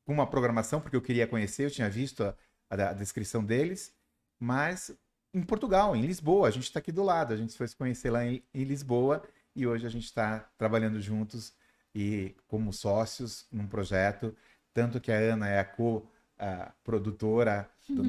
com uma programação, porque eu queria conhecer, eu tinha visto a descrição deles, mas em Portugal, em Lisboa, a gente está aqui do lado, a gente foi se conhecer lá em Lisboa e hoje a gente está trabalhando juntos e como sócios num projeto, tanto que a Ana é a produtora do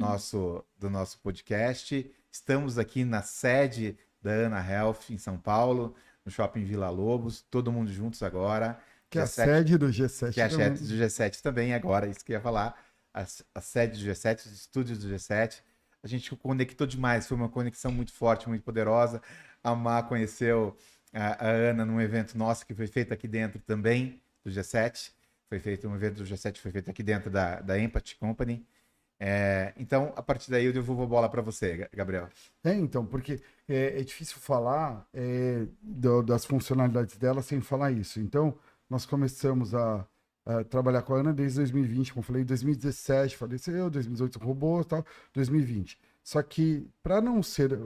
nosso podcast. Estamos aqui na sede da Ana Health em São Paulo, no Shopping Vila Lobos, todo mundo juntos agora. Que é a sede do G7 que é a também. sede do G7 também agora, isso que eu ia falar, a sede do G7, os estúdios do G7. A gente conectou demais, foi uma conexão muito forte, muito poderosa. A Má conheceu a Ana num evento nosso que foi feito aqui dentro também do G7. Foi feito um evento do G7, foi feito aqui dentro da Empathy Company. Então, a partir daí eu devolvo a bola para você, Gabriel. Então, porque é difícil falar das funcionalidades dela sem falar isso. Então, nós começamos a trabalhar com a Ana desde 2020, como eu falei, 2017 faleceu, 2018 roubou, tal, 2020. Só que, para não ser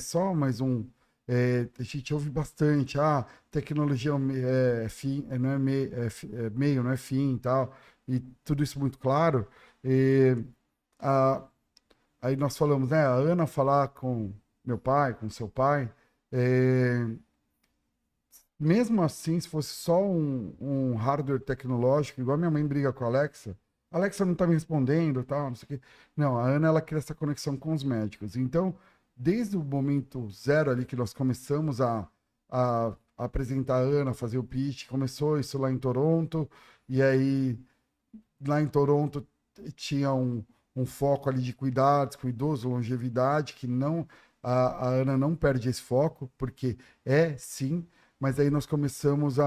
só mais a gente ouve bastante, tecnologia é fim, não é meio, não é fim e tal, e tudo isso muito claro. Aí nós falamos, né, a Ana falar com meu pai, com seu pai, mesmo assim, se fosse só um hardware tecnológico, igual minha mãe briga com a Alexa não tá me respondendo, tal, não sei o quê. Não, a Ana, ela cria essa conexão com os médicos. Então, desde o momento zero ali que nós começamos a apresentar a Ana, fazer o pitch, começou isso lá em Toronto, e aí lá em Toronto tinha um foco ali de cuidados com idoso, longevidade, que não a Ana não perde esse foco, porque sim, mas aí nós começamos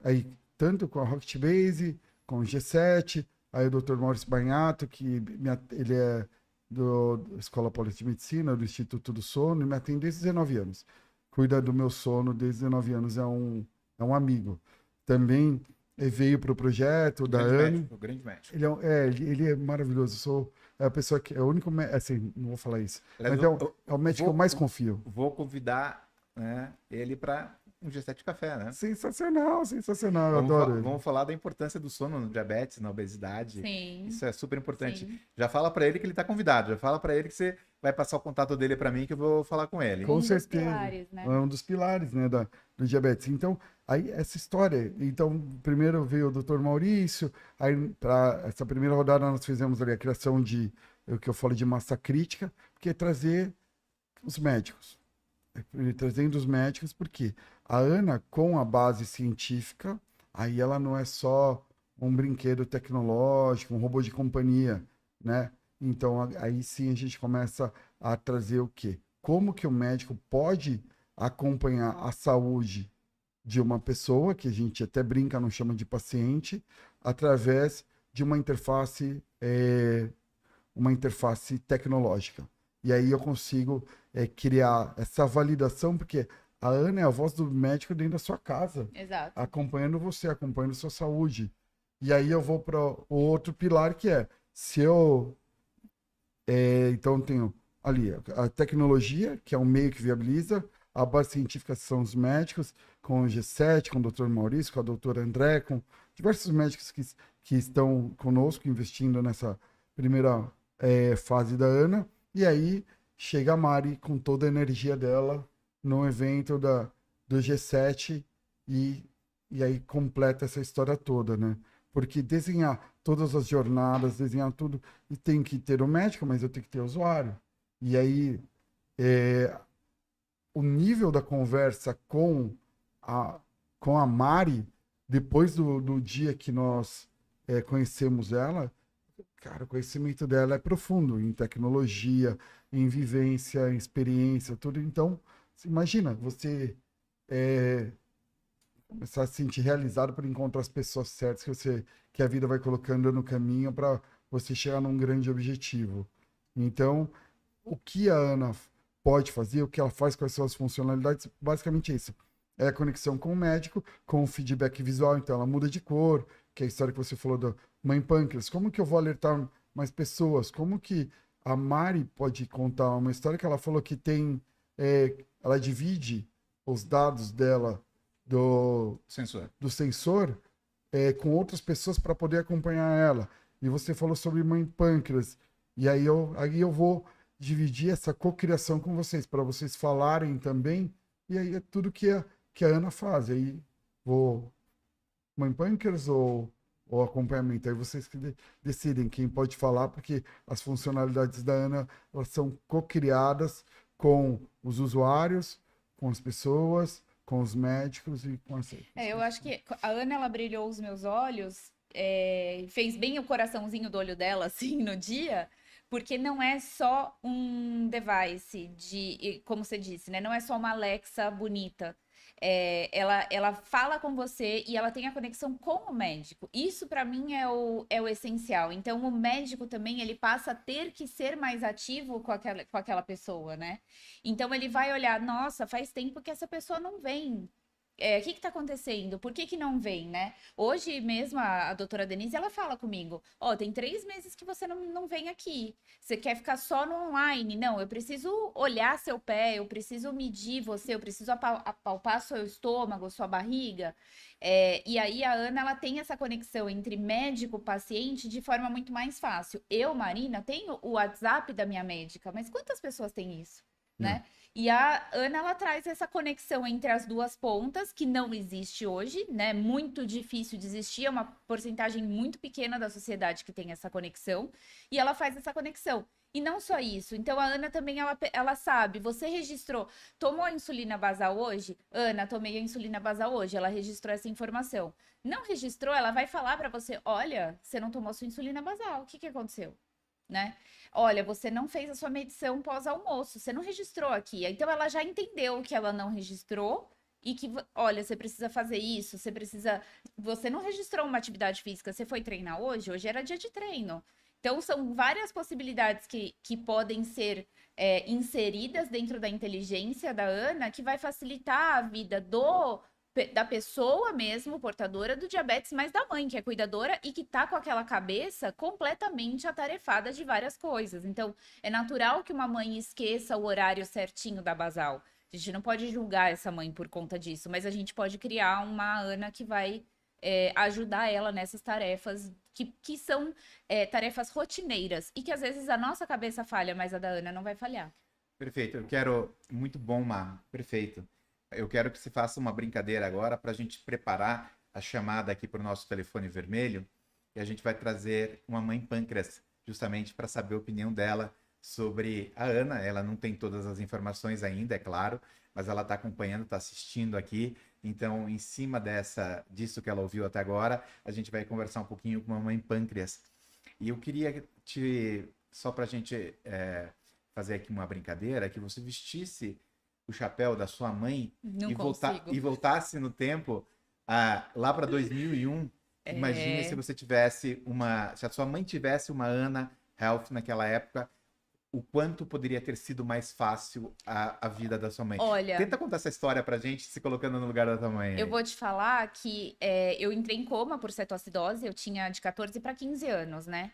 aí, tanto com a Rocket Base, com o G7, aí o Dr. Maurício Banhato, que ele é da Escola Paulista de Medicina, do Instituto do Sono, e me atende desde 19 anos. Cuida do meu sono desde 19 anos, é um amigo. Também veio para o projeto da Ana. O grande médico. Ele é maravilhoso. Eu sou a pessoa que é o único, assim, não vou falar isso, mas é o médico que eu mais confio. Vou convidar né, ele para um G7 Café, né? Sensacional, sensacional. Eu adoro ele. Vamos falar da importância do sono no diabetes, na obesidade. Sim. Isso é super importante. Sim. Já fala para ele que ele está convidado. Já fala para ele que você vai passar o contato dele para mim que eu vou falar com ele. Com dos certeza. pilares, né? É um dos pilares, né, do diabetes. Então, aí essa história. Então, primeiro veio o Dr. Maurício, aí para essa primeira rodada nós fizemos ali a criação de o que eu falo de massa crítica, que é trazer os médicos. Trazendo os médicos, porque a Ana, com a base científica, aí ela não é só um brinquedo tecnológico, um robô de companhia, né? Então, aí sim a gente começa a trazer o quê? Como que o médico pode acompanhar a saúde de uma pessoa, que a gente até brinca, não chama de paciente, através de uma interface tecnológica. E aí eu consigo criar essa validação, porque a Ana é a voz do médico dentro da sua casa, Exato. acompanhando você, acompanhando sua saúde. E aí eu vou para o outro pilar, que é, se eu... então tenho ali a tecnologia, que é um meio que viabiliza, a base científica são os médicos, com o G7, com o Dr. Maurício, com a doutora André, com diversos médicos que estão conosco, investindo nessa primeira fase da Ana. E aí chega a Mari com toda a energia dela no evento do G7 e aí completa essa história toda, né? Porque desenhar todas as jornadas, desenhar tudo, e tem que ter o médico, mas eu tenho que ter o usuário. E aí o nível da conversa com a Mari, depois do dia que nós conhecemos ela, cara, o conhecimento dela é profundo em tecnologia, em vivência, em experiência, tudo. Então, imagina, você começar a se sentir realizado por encontrar as pessoas certas que a vida vai colocando no caminho para você chegar num grande objetivo. Então, o que a Ana pode fazer, o que ela faz, quais são as funcionalidades, basicamente é isso. É a conexão com o médico, com o feedback visual, então ela muda de cor, que é a história que você falou da Mãe Pâncreas. Como que eu vou alertar mais pessoas? Como que a Mari pode contar uma história que ela falou que tem... ela divide os dados dela do sensor com outras pessoas para poder acompanhar ela. E você falou sobre Mãe Pâncreas. E aí eu vou dividir essa cocriação com vocês, para vocês falarem também. E aí é tudo que a Ana faz. Aí vou... Mãe Pâncreas ou acompanhamento? Aí vocês que decidem quem pode falar, porque as funcionalidades da Ana, elas são cocriadas com os usuários, com as pessoas, com os médicos e com as... Eu acho que a Ana, ela brilhou os meus olhos, fez bem o coraçãozinho do olho dela, assim, no dia, porque não é só um device como você disse, né? Não é só uma Alexa bonita. Ela fala com você e ela tem a conexão com o médico. Isso, para mim, é o essencial. Então, o médico também, ele passa a ter que ser mais ativo com aquela pessoa, né? Então, ele vai olhar, nossa, faz tempo que essa pessoa não vem. O que está acontecendo? Por que não vem, né? Hoje mesmo, a doutora Denise, ela fala comigo, tem 3 meses que você não vem aqui. Você quer ficar só no online? Não, eu preciso olhar seu pé, eu preciso medir você, eu preciso apalpar seu estômago, sua barriga. E aí a Ana, ela tem essa conexão entre médico e paciente de forma muito mais fácil. Eu, Marina, tenho o WhatsApp da minha médica, mas quantas pessoas têm isso, né? E a Ana, ela traz essa conexão entre as duas pontas, que não existe hoje, né? Muito difícil de existir, é uma porcentagem muito pequena da sociedade que tem essa conexão, e ela faz essa conexão. E não só isso, então a Ana também, ela sabe, você registrou, tomou a insulina basal hoje? Ana, tomei a insulina basal hoje, ela registrou essa informação. Não registrou, ela vai falar para você, olha, você não tomou sua insulina basal, o que aconteceu? Né? Olha, você não fez a sua medição pós-almoço, você não registrou aqui. Então ela já entendeu que ela não registrou e que, olha, você precisa fazer isso, você não registrou uma atividade física, você foi treinar hoje? Hoje era dia de treino. Então são várias possibilidades que podem ser inseridas dentro da inteligência da Ana, que vai facilitar a vida da pessoa mesmo, portadora do diabetes, mas da mãe, que é cuidadora e que tá com aquela cabeça completamente atarefada de várias coisas. Então, é natural que uma mãe esqueça o horário certinho da basal. A gente não pode julgar essa mãe por conta disso, mas a gente pode criar uma Ana que vai ajudar ela nessas tarefas que são tarefas rotineiras e que às vezes a nossa cabeça falha, mas a da Ana não vai falhar. Perfeito. Eu quero. Muito bom, Mar. Perfeito. Eu quero que você faça uma brincadeira agora para a gente preparar a chamada aqui para o nosso telefone vermelho e a gente vai trazer uma mãe pâncreas, justamente para saber a opinião dela sobre a Ana. Ela não tem todas as informações ainda, é claro, mas ela está acompanhando, está assistindo aqui. Então, em cima disso que ela ouviu até agora, a gente vai conversar um pouquinho com a mãe pâncreas. E eu queria só para a gente fazer aqui uma brincadeira, que você vestisse o chapéu da sua mãe Não e voltasse no tempo lá para 2001. Imagine se você tivesse se a sua mãe tivesse uma Ana Health naquela época, o quanto poderia ter sido mais fácil a vida da sua mãe. Olha, Tenta contar essa história pra gente, se colocando no lugar da tua mãe. eu vou te falar que eu entrei em coma por cetoacidose, eu tinha de 14 para 15 anos, né?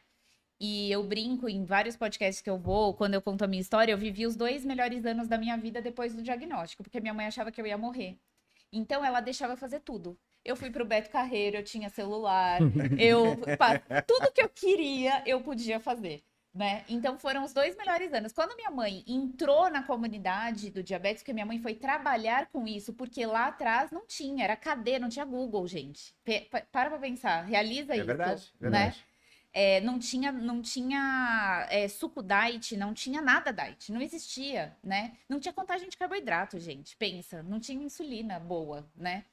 E eu brinco em vários podcasts que eu vou, quando eu conto a minha história, eu vivi os 2 melhores anos da minha vida depois do diagnóstico, porque minha mãe achava que eu ia morrer. Então ela deixava eu fazer tudo. Eu fui pro Beto Carreiro, eu tinha celular, tudo que eu queria, eu podia fazer. Né? Então foram os 2 melhores anos. Quando minha mãe entrou na comunidade do diabetes, porque minha mãe foi trabalhar com isso, porque lá atrás não tinha, era KD, não tinha Google, gente. Para pra pensar, realiza isso. Verdade, né? verdade. Não tinha suco diet, não tinha nada diet, não existia, né? Não tinha contagem de carboidrato, gente, pensa, não tinha insulina boa, né?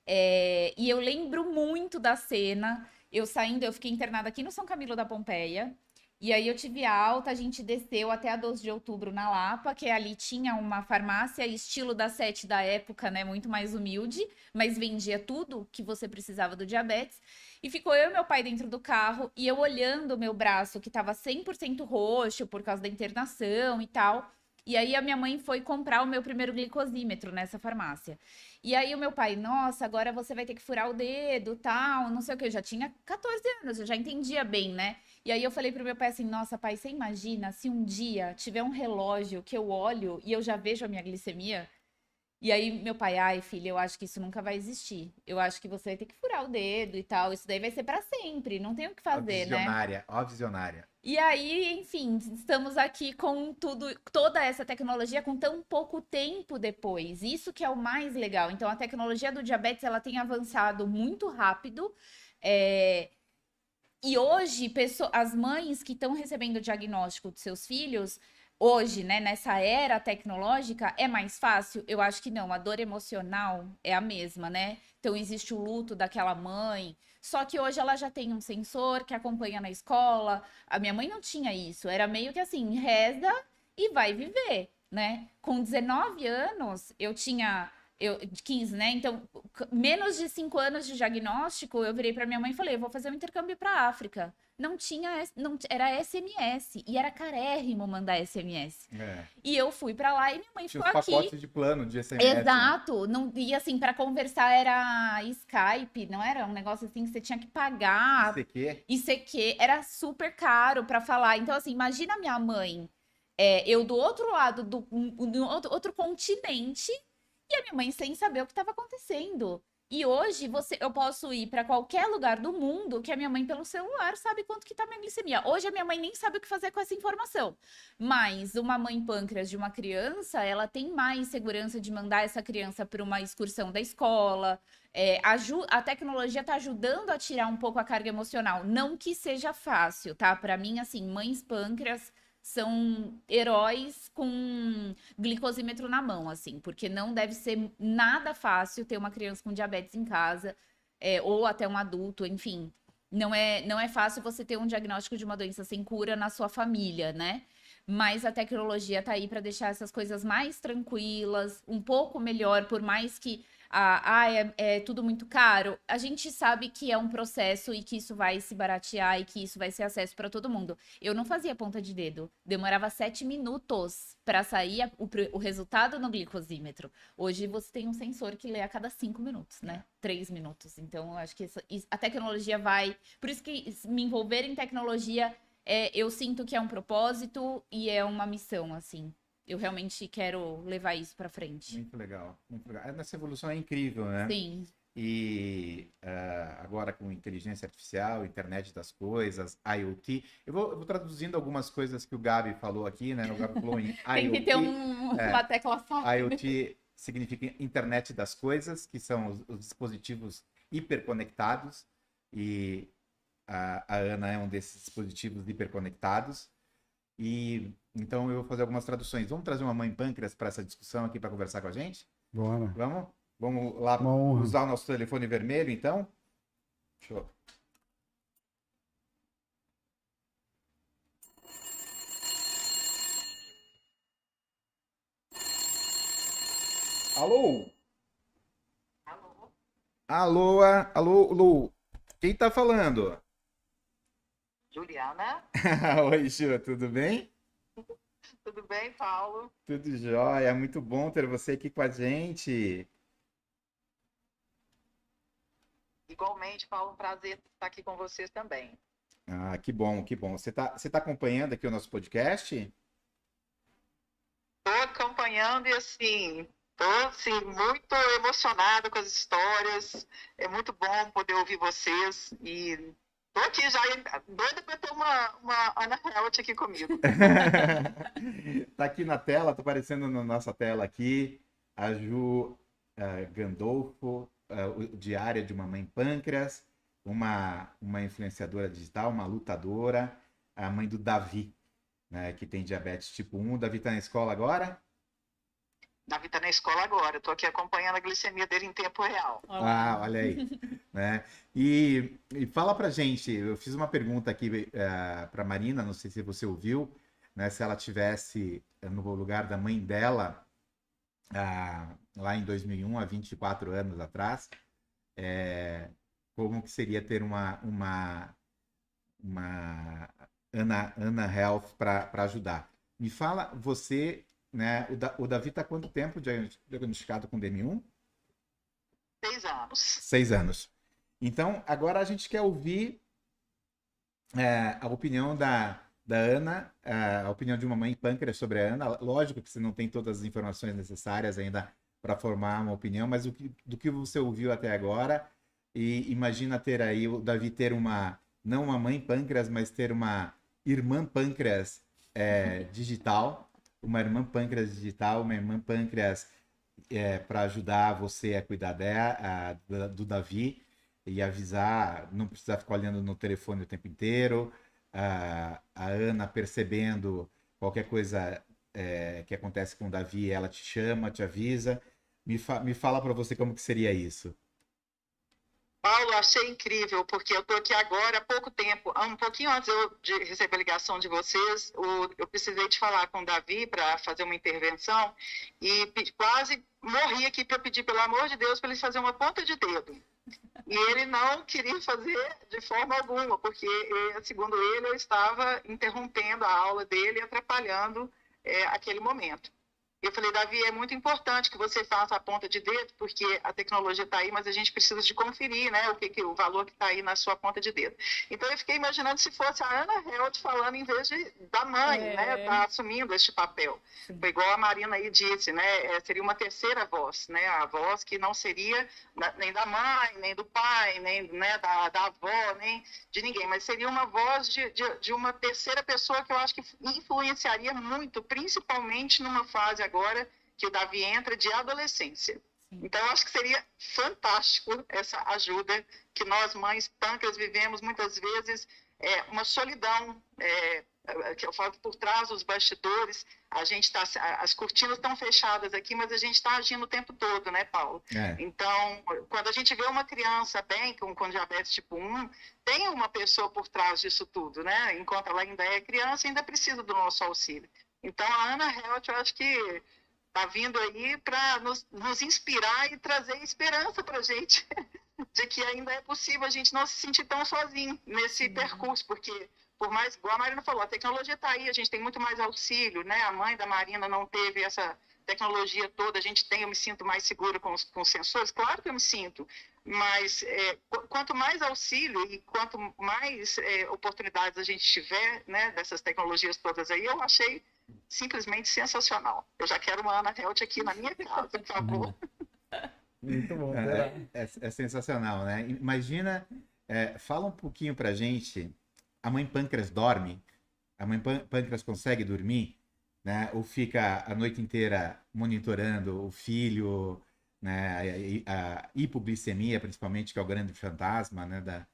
E eu lembro muito da cena, eu fiquei internada aqui no São Camilo da Pompeia. E aí eu tive alta, a gente desceu até a 12 de outubro na Lapa, que ali tinha uma farmácia estilo da Sete da época, né? Muito mais humilde, mas vendia tudo que você precisava do diabetes. E ficou eu e meu pai dentro do carro, e eu olhando o meu braço, que estava 100% roxo por causa da internação e tal. E aí a minha mãe foi comprar o meu primeiro glicosímetro nessa farmácia. E aí o meu pai, nossa, agora você vai ter que furar o dedo, tal, não sei o que. Eu já tinha 14 anos, eu já entendia bem, né? E aí eu falei pro meu pai assim, nossa, pai, você imagina se um dia tiver um relógio que eu olho e eu já vejo a minha glicemia? E aí meu pai, ai, filha, eu acho que isso nunca vai existir. Eu acho que você vai ter que furar o dedo e tal. Isso daí vai ser pra sempre, não tem o que fazer, né? Ó, visionária. E aí, enfim, estamos aqui com toda essa tecnologia com tão pouco tempo depois. Isso que é o mais legal. Então, a tecnologia do diabetes, ela tem avançado muito rápido. E hoje, as mães que estão recebendo o diagnóstico dos seus filhos, hoje, né, nessa era tecnológica, é mais fácil? Eu acho que não. A dor emocional é a mesma, né? Então, existe o luto daquela mãe. Só que hoje ela já tem um sensor que acompanha na escola. A minha mãe não tinha isso. Era meio que assim, reza e vai viver, né? Com 19 anos, eu tinha... de 15, né? Então, menos de 5 anos de diagnóstico, eu virei pra minha mãe e falei, eu vou fazer um intercâmbio pra África. Não tinha, era SMS, e era carérrimo mandar SMS. E eu fui pra lá e minha mãe ficou aqui. Tinha os pacotes de plano de SMS. Exato. Não, e assim, pra conversar era Skype, não era um negócio assim que você tinha que pagar. ICQ. Era super caro pra falar. Então, assim, imagina minha mãe, eu do outro lado do outro continente, e a minha mãe sem saber o que estava acontecendo. E hoje eu posso ir para qualquer lugar do mundo que a minha mãe pelo celular sabe quanto que tá minha glicemia. Hoje a minha mãe nem sabe o que fazer com essa informação. Mas uma mãe pâncreas de uma criança, ela tem mais segurança de mandar essa criança para uma excursão da escola. A tecnologia está ajudando a tirar um pouco a carga emocional. Não que seja fácil, tá? Para mim, assim, mães pâncreas são heróis com glicosímetro na mão, assim, porque não deve ser nada fácil ter uma criança com diabetes em casa, ou até um adulto, enfim. Não é fácil você ter um diagnóstico de uma doença sem cura na sua família, né? Mas a tecnologia tá aí para deixar essas coisas mais tranquilas, um pouco melhor, por mais que é tudo muito caro. A gente sabe que é um processo e que isso vai se baratear e que isso vai ser acesso para todo mundo. Eu não fazia ponta de dedo. Demorava 7 minutos para sair o resultado no glicosímetro. Hoje você tem um sensor que lê a cada 5 minutos, né? 3 minutos. Então, eu acho que a tecnologia vai... Por isso que me envolver em tecnologia, eu sinto que é um propósito e é uma missão, assim. eu realmente quero levar isso para frente. Muito legal, muito legal. Essa evolução é incrível, né? Sim. E agora com inteligência artificial, internet das coisas, IoT. Eu vou traduzindo algumas coisas que o Gabi falou aqui, né? O Gabi falou em Tem que IoT. ter uma tecla SAP. IoT significa internet das coisas, que são os dispositivos hiperconectados. E a Ana é um desses dispositivos hiperconectados. E então eu vou fazer algumas traduções. Vamos trazer uma mãe pâncreas para essa discussão aqui para conversar com a gente? Bora. Vamos? Vamos lá Uma honra. usar o nosso telefone vermelho, então? Show. Alô? Alô? Alô, Lu? Quem tá falando? Juliana, Oi, Ju, tudo bem? tudo bem, Paulo? Tudo jóia, muito bom ter você aqui com a gente. Igualmente, Paulo, um prazer estar aqui com vocês também. Ah, que bom, que bom. Você tá acompanhando aqui o nosso podcast? Estou acompanhando e assim, muito emocionada com as histórias. É muito bom poder ouvir vocês e estou aqui já doida para ter uma Ana Helt aqui comigo. Tá aqui na tela, tá aparecendo na nossa tela aqui, a Ju Gandolfo, o Diário de uma Mãe Pâncreas, uma influenciadora digital, uma lutadora, a mãe do Davi, né, que tem diabetes tipo 1. O Davi tá na escola agora? Davi está na escola agora, estou aqui acompanhando a glicemia dele em tempo real. Ah, olha aí, né? E fala pra gente, eu fiz uma pergunta aqui pra Marina, não sei se você ouviu, né? Se ela tivesse no lugar da mãe dela, lá em 2001, há 24 anos atrás, como que seria ter uma Ana Health para ajudar? Me fala, você, né? O Davi está há quanto tempo diagnosticado com DM1? 6 anos. 6 anos. Então, agora a gente quer ouvir a opinião da Ana, a opinião de uma mãe pâncreas sobre a Ana. Lógico que você não tem todas as informações necessárias ainda para formar uma opinião, mas do que você ouviu até agora, e imagina ter aí o Davi ter não uma mãe pâncreas, mas ter uma irmã pâncreas digital, uma irmã pâncreas digital, uma irmã pâncreas para ajudar você a cuidar do Davi e avisar, não precisar ficar olhando no telefone o tempo inteiro, a Ana percebendo qualquer coisa que acontece com o Davi, ela te chama, te avisa. Me fala para você como que seria isso. Paulo, achei incrível, porque eu estou aqui agora há pouco tempo, um pouquinho antes de receber a ligação de vocês, eu precisei de falar com o Davi para fazer uma intervenção e quase morri aqui para pedir, pelo amor de Deus, para ele fazer uma ponta de dedo. E ele não queria fazer de forma alguma, porque, segundo ele, eu estava interrompendo a aula dele e atrapalhando aquele momento. Eu falei, Davi, é muito importante que você faça a ponta de dedo, porque a tecnologia está aí, mas a gente precisa de conferir, né, o valor que está aí na sua ponta de dedo. Então, eu fiquei imaginando se fosse a Ana Helt falando em vez da mãe, né, tá assumindo este papel. Foi igual a Marina aí disse, né, seria uma terceira voz, né, a voz que não seria nem da mãe, nem do pai, nem, né, da avó, nem de ninguém, mas seria uma voz de uma terceira pessoa que eu acho que influenciaria muito, principalmente numa fase agora que o Davi entra de adolescência. Sim. Então, eu acho que seria fantástico essa ajuda que nós, mães pâncreas, vivemos muitas vezes, uma solidão, que eu falo que por trás dos bastidores, as cortinas estão fechadas aqui, mas a gente está agindo o tempo todo, né, Paulo? Então, quando a gente vê uma criança bem, com diabetes tipo 1, tem uma pessoa por trás disso tudo, né? Enquanto ela ainda é criança, ainda precisa do nosso auxílio. Então, a Ana Helt, eu acho que está vindo aí para nos inspirar e trazer esperança para a gente de que ainda é possível a gente não se sentir tão sozinho nesse percurso, porque, por mais, igual a Marina falou, a tecnologia está aí, a gente tem muito mais auxílio, né? A mãe da Marina não teve essa tecnologia toda a gente tem, eu me sinto mais segura com os sensores? Claro que eu me sinto, mas quanto mais auxílio e quanto mais oportunidades a gente tiver, né, dessas tecnologias todas aí, eu achei simplesmente sensacional. Eu já quero uma Ana Helt aqui na minha casa, por favor. Muito bom. É sensacional, né? Imagina, fala um pouquinho pra gente, a mãe pâncreas dorme? A mãe pâncreas consegue dormir? Né? Ou fica a noite inteira monitorando o filho, né? A hipoglicemia, principalmente, que é o grande fantasma, né? da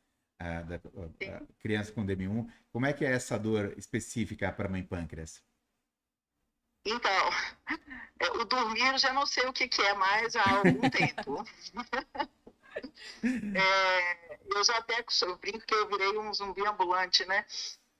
criança com DM1. Como é que é essa dor específica para a mãe pâncreas? Então, o dormir eu já não sei o que é mais há algum tempo. Eu já até brinco que eu virei um zumbi ambulante, né?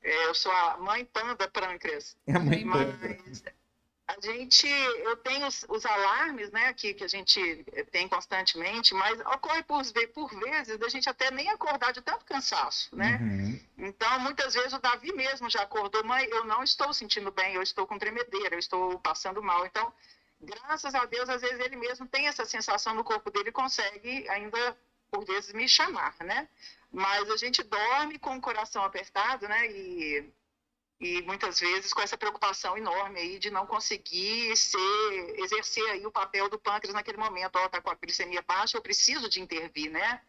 Eu sou a mãe panda pâncreas. É a mãe Mas eu tenho os alarmes, né, que a gente tem constantemente, mas ocorre por vezes da gente até nem acordar de tanto cansaço, né? Uhum. Então, muitas vezes o Davi mesmo já acordou, mãe, eu não estou sentindo bem, eu estou com tremedeira, eu estou passando mal. Então, graças a Deus, às vezes ele mesmo tem essa sensação no corpo dele e consegue ainda, por vezes, me chamar, né? Mas a gente dorme com o coração apertado, né? E muitas vezes com essa preocupação enorme aí de não conseguir exercer aí o papel do pâncreas naquele momento. Tá com a glicemia baixa, eu preciso de intervir, né?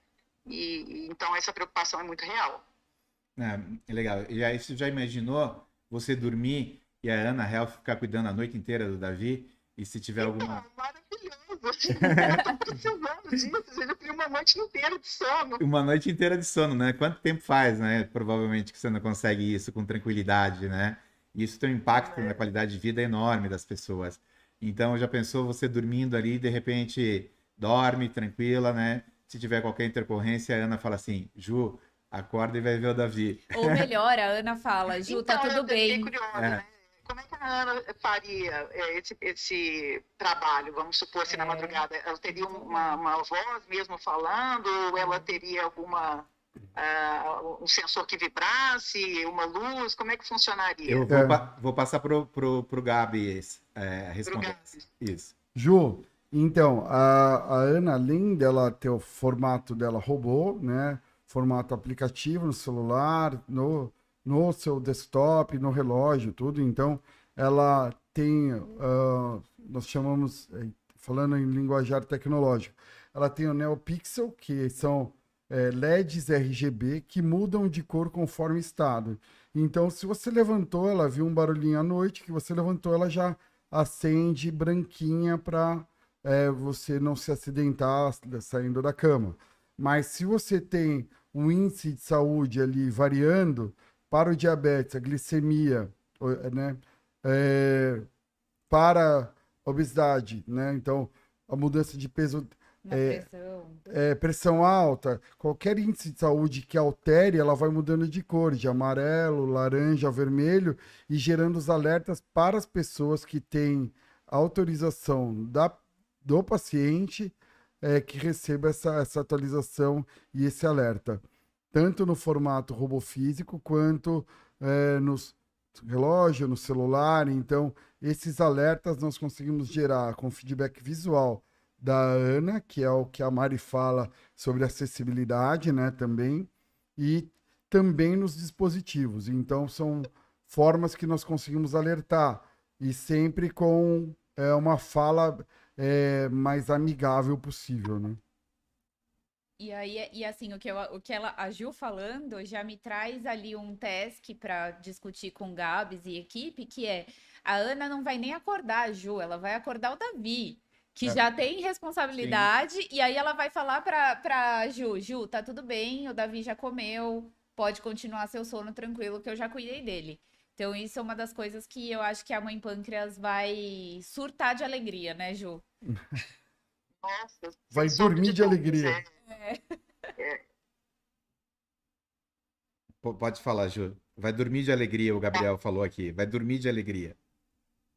Então essa preocupação é muito real. É legal. E aí, você já imaginou você dormir e a Ana Helf ficar cuidando a noite inteira do Davi? E se tiver alguma... Maravilhoso! Eu estou precisando disso. Eu queria uma noite inteira de sono. Uma noite inteira de sono, né? Quanto tempo faz, né? Provavelmente que você não consegue isso com tranquilidade, né? E isso tem um impacto na qualidade de vida enorme das pessoas. Então, já pensou você dormindo ali, de repente, dorme tranquila, né? Se tiver qualquer intercorrência, a Ana fala assim, Ju, acorda e vai ver o Davi. Ou melhor, a Ana fala, Ju, tá tudo Eu fiquei bem. curiosa, né? Como é que a Ana faria esse trabalho, vamos supor, assim, na madrugada? Ela teria uma voz mesmo falando? Ou ela teria um sensor que vibrasse, uma luz? Como é que funcionaria? Eu vou passar pro Gabi responder. Isso. Ju, então, a Ana, além dela ter o formato dela robô, né? Formato aplicativo no celular, no seu desktop, no relógio, tudo. Então, ela tem, nós chamamos, falando em linguajar tecnológico, ela tem o NeoPixel, que são LEDs RGB que mudam de cor conforme estado. Então, se você levantou, ela viu um barulhinho à noite, que você levantou, ela já acende branquinha para você não se acidentar saindo da cama. Mas se você tem um índice de saúde ali variando, para o diabetes, a glicemia, né? Para a obesidade, né? Então, a mudança de peso, pressão alta, qualquer índice de saúde que altere, ela vai mudando de cor, de amarelo, laranja, vermelho, e gerando os alertas para as pessoas que têm autorização do paciente que receba essa atualização e esse alerta. Tanto no formato robô físico, quanto nos relógio, no celular. Então, esses alertas nós conseguimos gerar com feedback visual da Ana, que é o que a Mari fala sobre acessibilidade, né, também, e também nos dispositivos. Então, são formas que nós conseguimos alertar, e sempre com uma fala mais amigável possível, né? E assim, a Ju falando já me traz ali um task para discutir com Gabs e equipe, que é a Ana não vai nem acordar a Ju, ela vai acordar o Davi, que já tem responsabilidade, e aí ela vai falar pra Ju, tá tudo bem, o Davi já comeu, pode continuar seu sono tranquilo, que eu já cuidei dele. Então, isso é uma das coisas que eu acho que a mãe pâncreas vai surtar de alegria, né, Ju? Nossa, vai dormir de alegria. Pode falar, Ju. Vai dormir de alegria, o Gabriel falou aqui. Vai dormir de alegria.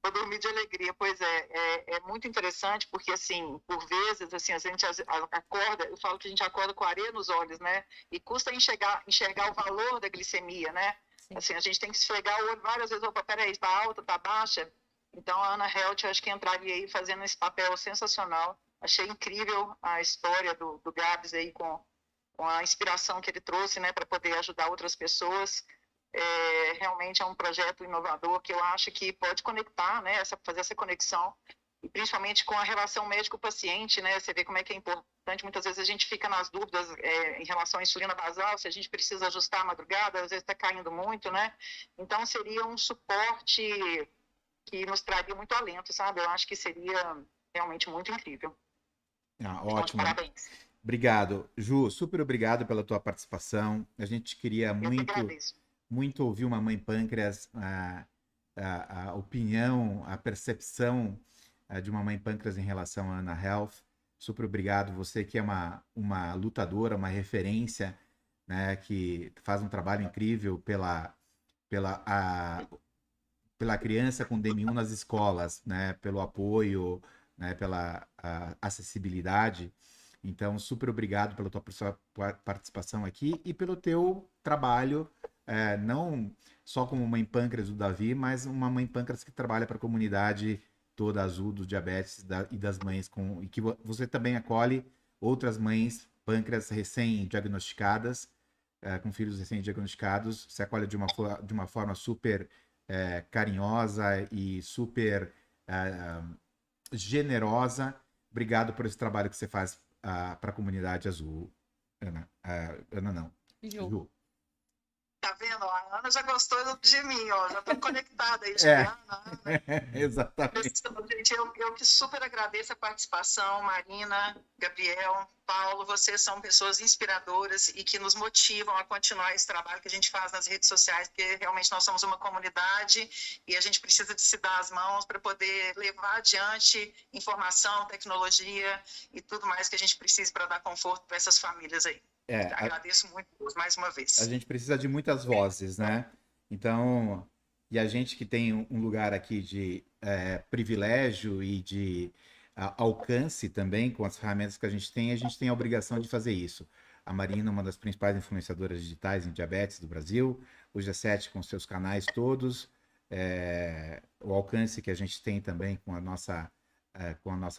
Vou dormir de alegria, pois é muito interessante, porque assim, por vezes, assim, a gente acorda, eu falo que a gente acorda com areia nos olhos, né? E custa enxergar o valor da glicemia, né? Sim. Assim, a gente tem que esfregar o olho várias vezes, opa, peraí, tá alta, tá baixa? Então, a Ana Helt, eu acho que entraria aí fazendo esse papel sensacional. Achei incrível a história do Gabs aí com a inspiração que ele trouxe, né, para poder ajudar outras pessoas. Realmente é um projeto inovador que eu acho que pode conectar, né, fazer essa conexão, e principalmente com a relação médico-paciente, né, você vê como é que é importante, muitas vezes a gente fica nas dúvidas em relação à insulina basal, se a gente precisa ajustar a madrugada, às vezes está caindo muito, né, então seria um suporte que nos traria muito alento, sabe, eu acho que seria realmente muito incrível. Então, Ótimo. parabéns. Obrigado. Ju, super obrigado pela tua participação. A gente queria Eu que muito, agradeço. muito ouvir uma mãe pâncreas, a opinião, a percepção de uma mãe pâncreas em relação à Ana Health. Super obrigado. Você que é uma lutadora, uma referência, né, que faz um trabalho incrível pela criança com DM1 nas escolas, né, pelo apoio, né, pela acessibilidade. Então, super obrigado pela tua participação aqui e pelo teu trabalho, não só como mãe pâncreas do Davi, mas uma mãe pâncreas que trabalha para a comunidade toda azul do diabetes e das mães e que você também acolhe outras mães pâncreas recém-diagnosticadas, com filhos recém-diagnosticados. Você acolhe de uma forma super carinhosa e super generosa. Obrigado por esse trabalho que você faz para a comunidade azul, Ana. Ana não. Ju. Tá vendo? A Ana já gostou de mim, ó. Já estamos conectados aí, Ana. Exatamente. Gente, eu que super agradeço a participação, Marina, Gabriel, Paulo. Vocês são pessoas inspiradoras e que nos motivam a continuar esse trabalho que a gente faz nas redes sociais, porque realmente nós somos uma comunidade e a gente precisa de se dar as mãos para poder levar adiante informação, tecnologia e tudo mais que a gente precisa para dar conforto para essas famílias aí. Agradeço muito mais uma vez. A gente precisa de muitas vozes, né? Então, e a gente que tem um lugar aqui de privilégio e de alcance também com as ferramentas que a gente tem a obrigação de fazer isso. A Marina, uma das principais influenciadoras digitais em diabetes do Brasil, o G7 com seus canais todos, o alcance que a gente tem também com a nossa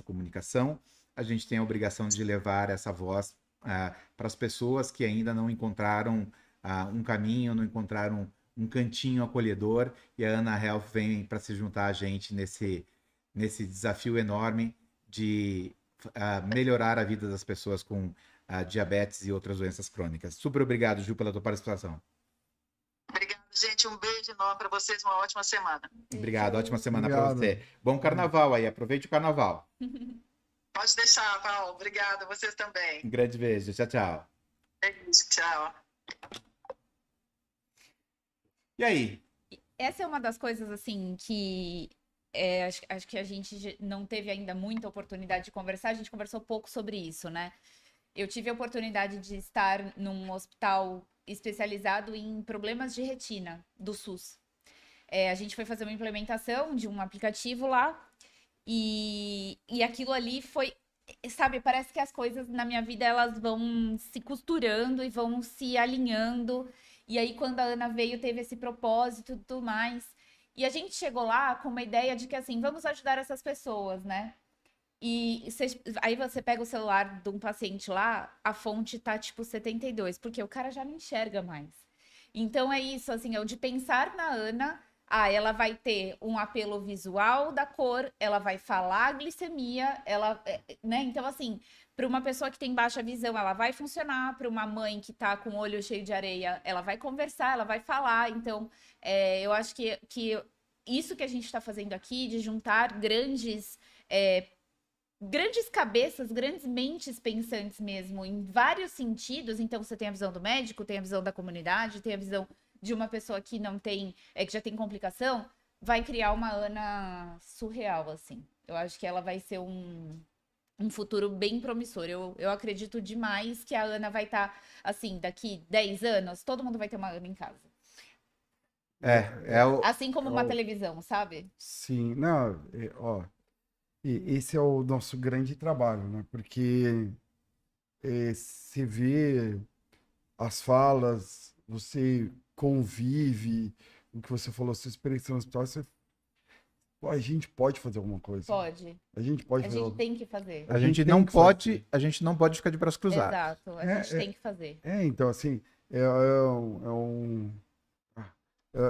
comunicação, a gente tem a obrigação de levar essa voz para as pessoas que ainda não encontraram um caminho, não encontraram um cantinho acolhedor, e a Ana Health vem para se juntar a gente nesse desafio enorme de melhorar a vida das pessoas com diabetes e outras doenças crônicas. Super obrigado, Ju, pela tua participação. Obrigada, gente. Um beijo enorme para vocês, uma ótima semana. Obrigado, ótima semana para você. Bom carnaval aí, aproveite o carnaval. Pode deixar, Paulo. Obrigada, vocês também. Um grande beijo, tchau, tchau. Beijo, tchau. E aí? Essa é uma das coisas, assim, que acho que a gente não teve ainda muita oportunidade de conversar. A gente conversou pouco sobre isso, né? Eu tive a oportunidade de estar num hospital especializado em problemas de retina do SUS. A gente foi fazer uma implementação de um aplicativo lá e aquilo ali foi, sabe, parece que as coisas na minha vida elas vão se costurando e vão se alinhando. E aí, quando a Ana veio, teve esse propósito e tudo mais. E a gente chegou lá com uma ideia de que, assim, vamos ajudar essas pessoas, né? E aí você pega o celular de um paciente lá, a fonte tá tipo 72, porque o cara já não enxerga mais. Então é isso, assim, é o de pensar na Ana. Ela vai ter um apelo visual da cor, ela vai falar a glicemia, né? Então, assim, para uma pessoa que tem baixa visão, ela vai funcionar. Para uma mãe que tá com o olho cheio de areia, ela vai conversar, ela vai falar. Então, eu acho que isso que a gente está fazendo aqui, de juntar grandes cabeças, grandes mentes pensantes mesmo, em vários sentidos. Então, você tem a visão do médico, tem a visão da comunidade, tem a visão de uma pessoa que não tem, que já tem complicação, vai criar uma Ana surreal, assim. Eu acho que ela vai ser um futuro bem promissor. Eu acredito demais que a Ana vai estar, assim, daqui 10 anos, todo mundo vai ter uma Ana em casa. Assim como uma televisão, sabe? Sim, não, esse é o nosso grande trabalho, né? Porque você vê as falas, você convive, o que você falou, sua experiência no hospital, você pô, a gente pode fazer alguma coisa. Pode. A gente pode A fazer gente tem que fazer. A gente tem não que pode, a gente não pode ficar de braços cruzados. Exato. A gente tem que fazer. Então, assim,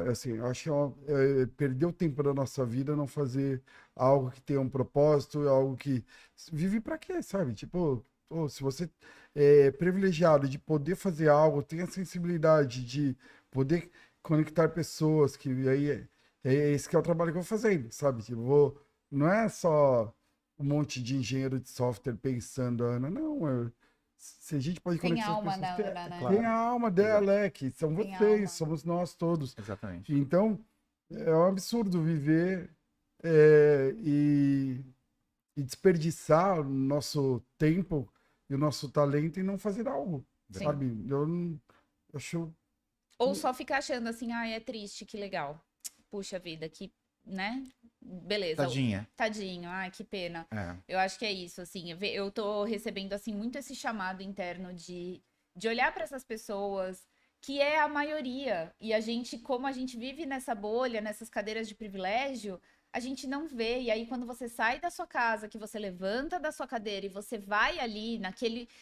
assim, eu acho que perder o tempo da nossa vida não fazer algo que tenha um propósito, algo que... Vive pra quê, sabe? Tipo, pô, se você é privilegiado de poder fazer algo, tem a sensibilidade de poder conectar pessoas, que aí esse que é o trabalho que eu vou fazendo, sabe? Tipo, não é só um monte de engenheiro de software pensando, Ana, não, se a gente pode Tem conectar as alma pessoas, na Ana, né? Claro. tem a alma dela, que são Tem vocês, alma. somos nós todos. Exatamente. Então, é um absurdo viver e desperdiçar o nosso tempo e o nosso talento e não fazer algo, Sim. sabe? Eu acho... Ou só ficar achando assim, ai, é triste, que legal. Puxa vida, que, né? Beleza. Tadinha. Tadinho, ai, que pena. É. Eu acho que é isso, assim, eu tô recebendo, assim, muito esse chamado interno de olhar para essas pessoas, que é a maioria, e a gente, como a gente vive nessa bolha, nessas cadeiras de privilégio, a gente não vê, e aí quando você sai da sua casa, que você levanta da sua cadeira e você vai ali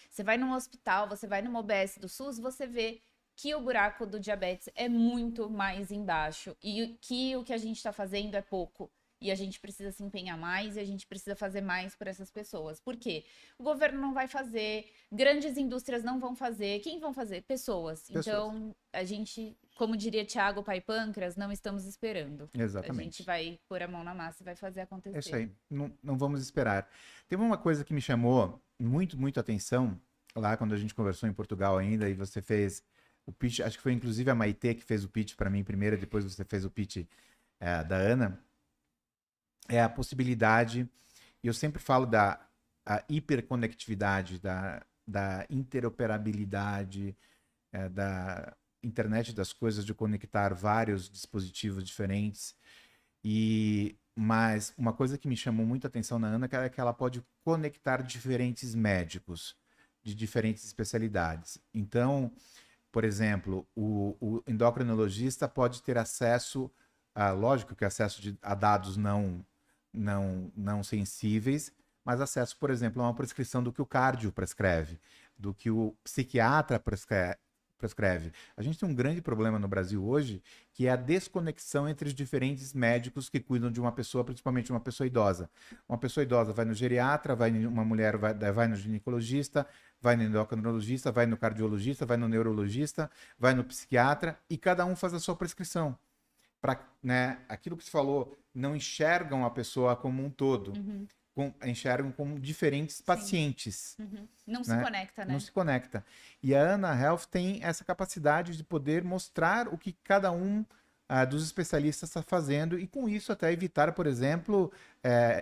você vai num hospital, você vai numa OBS do SUS, você vê que o buraco do diabetes é muito mais embaixo, e que o que a gente está fazendo é pouco. E a gente precisa se empenhar mais e a gente precisa fazer mais por essas pessoas. Por quê? O governo não vai fazer, grandes indústrias não vão fazer. Quem vão fazer? Pessoas. Então, a gente, como diria Thiago Pai Pâncreas, não estamos esperando. Exatamente. A gente vai pôr a mão na massa e vai fazer acontecer. É isso aí. Não vamos esperar. Teve uma coisa que me chamou muito atenção lá quando a gente conversou em Portugal ainda e você fez o pitch. Acho que foi inclusive a Maitê que fez o pitch para mim primeiro, depois você fez o pitch da Ana. É a possibilidade, e eu sempre falo da hiperconectividade, da interoperabilidade, da internet das coisas, de conectar vários dispositivos diferentes. Mas uma coisa que me chamou muita atenção na Ana é que ela pode conectar diferentes médicos de diferentes especialidades. Então, por exemplo, o endocrinologista pode ter acesso, lógico que acesso a dados não sensíveis, mas acesso, por exemplo, a uma prescrição do que o cardio prescreve, do que o psiquiatra prescreve. A gente tem um grande problema no Brasil hoje, que é a desconexão entre os diferentes médicos que cuidam de uma pessoa, principalmente uma pessoa idosa. Uma pessoa idosa vai no geriatra, uma mulher vai no ginecologista, vai no endocrinologista, vai no cardiologista, vai no neurologista, vai no psiquiatra, e cada um faz a sua prescrição. Né, aquilo que você falou, não enxergam a pessoa como um todo, enxergam como diferentes pacientes. Não se conecta, né? Não se conecta. E a Ana Health tem essa capacidade de poder mostrar o que cada um dos especialistas está fazendo e com isso até evitar, por exemplo,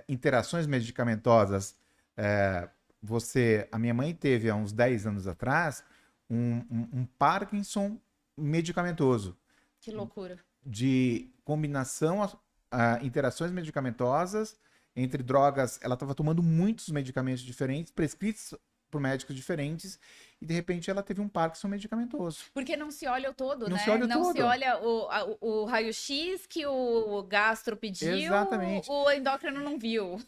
interações medicamentosas. A minha mãe teve há uns 10 anos atrás um Parkinson medicamentoso. Que loucura. De combinação a interações medicamentosas entre drogas. Ela estava tomando muitos medicamentos diferentes, prescritos por médicos diferentes, e de repente ela teve um Parkinson medicamentoso. Porque não se olha o todo, Não né? se olha o não todo. se olha o raio-x que o gastro pediu, Exatamente. o endócrino não viu.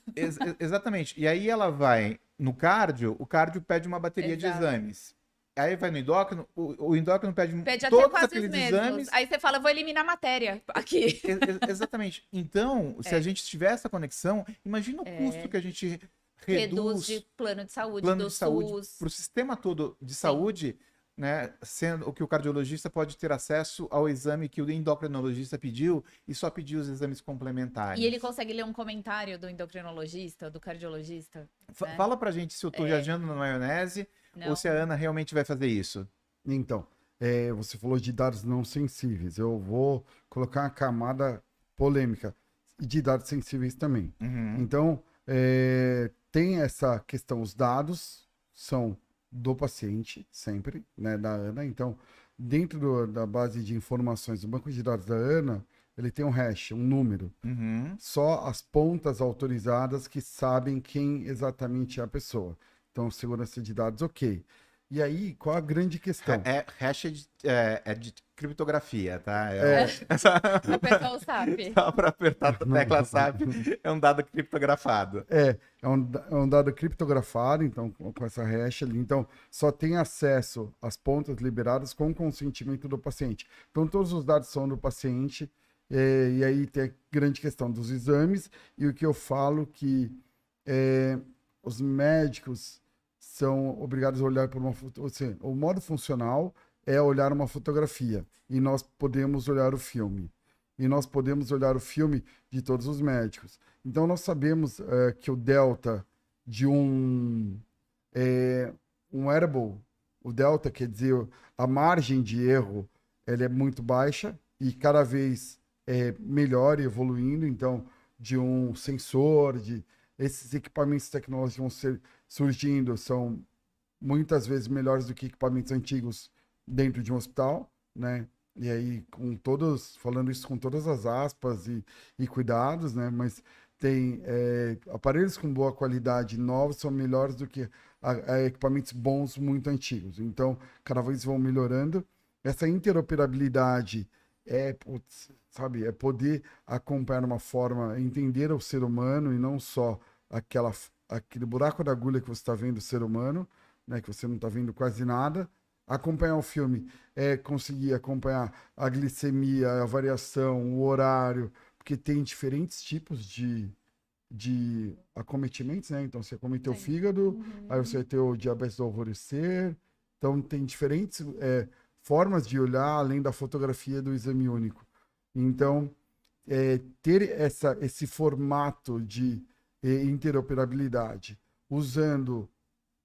Exatamente. E aí ela vai no cardio, o cardio pede uma bateria de Exato. exames. Aí vai no endócrino, o endócrino pede Pede até todos quase os aqueles mesmos. exames. Aí você fala, vou eliminar a matéria aqui. Exatamente. Então, se a gente tiver essa conexão, imagina o custo que a gente reduz de plano de saúde, plano do de saúde SUS. para o sistema todo de saúde, né? Sendo o que o cardiologista pode ter acesso ao exame que o endocrinologista pediu e só pediu os exames complementares. E ele consegue ler um comentário do endocrinologista, do cardiologista. Né? Fala pra gente se eu tô viajando na maionese ou se a Ana realmente vai fazer isso. Então, você falou de dados não sensíveis. Eu vou colocar uma camada polêmica de dados sensíveis também. Então, tem essa questão, os dados são do paciente, sempre, né, da Ana. Então, dentro da base de informações do banco de dados da Ana, ele tem um hash, um número. Só as pontas autorizadas que sabem quem exatamente é a pessoa. Então, segurança de dados, ok. E aí, qual a grande questão? Hash é de criptografia, tá? O pessoal sabe. Só para apertar a tecla SAP, é um dado criptografado. É um dado criptografado, então, com essa hash ali. Então, só tem acesso às pontas liberadas com o consentimento do paciente. Então, todos os dados são do paciente, e aí tem a grande questão dos exames, e o que eu falo que os médicos são obrigados a olhar por ou seja, o modo funcional é olhar uma fotografia, e nós podemos olhar o filme. E nós podemos olhar o filme de todos os médicos. Então, nós sabemos que o delta de um wearable, o delta quer dizer a margem de erro, ela é muito baixa e cada vez melhor e evoluindo. Então, de um sensor, esses equipamentos tecnológicos vão ser surgindo, são muitas vezes melhores do que equipamentos antigos dentro de um hospital, né? E aí, falando isso com todas as aspas e cuidados, né? Mas tem aparelhos com boa qualidade novos são melhores do que equipamentos bons muito antigos. Então, cada vez vão melhorando. Essa interoperabilidade é poder acompanhar uma forma, entender o ser humano e não só aquele buraco da agulha que você está vendo o ser humano, né? Que você não está vendo quase nada. Acompanhar o filme conseguir acompanhar a glicemia, a variação, o horário, porque tem diferentes tipos de acometimentos, né? Então, você acometeu o fígado, aí você vai ter o diabetes do alvorecer. Então, tem diferentes formas de olhar, além da fotografia do exame único. Então, ter esse formato de interoperabilidade, usando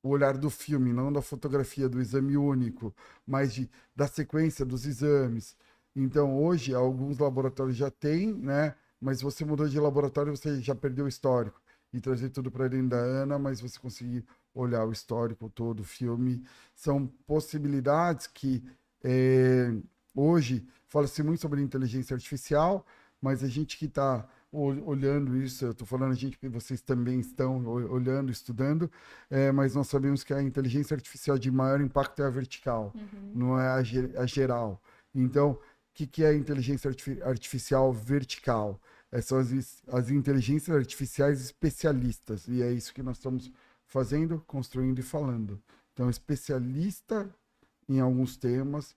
o olhar do filme, não da fotografia do exame único, mas da sequência dos exames. Então, hoje, alguns laboratórios já têm, né? Mas você mudou de laboratório, você já perdeu o histórico. E trazer tudo para dentro da ANA, mas você conseguir olhar o histórico todo, o filme. São possibilidades que hoje fala-se muito sobre inteligência artificial, mas a gente que está olhando isso, eu estou falando a gente porque vocês também estão olhando, estudando, mas nós sabemos que a inteligência artificial de maior impacto é a vertical, não é a geral. Então, o que é a inteligência artificial vertical? São as inteligências artificiais especialistas, e é isso que nós estamos fazendo, construindo e falando. Então, especialista em alguns temas,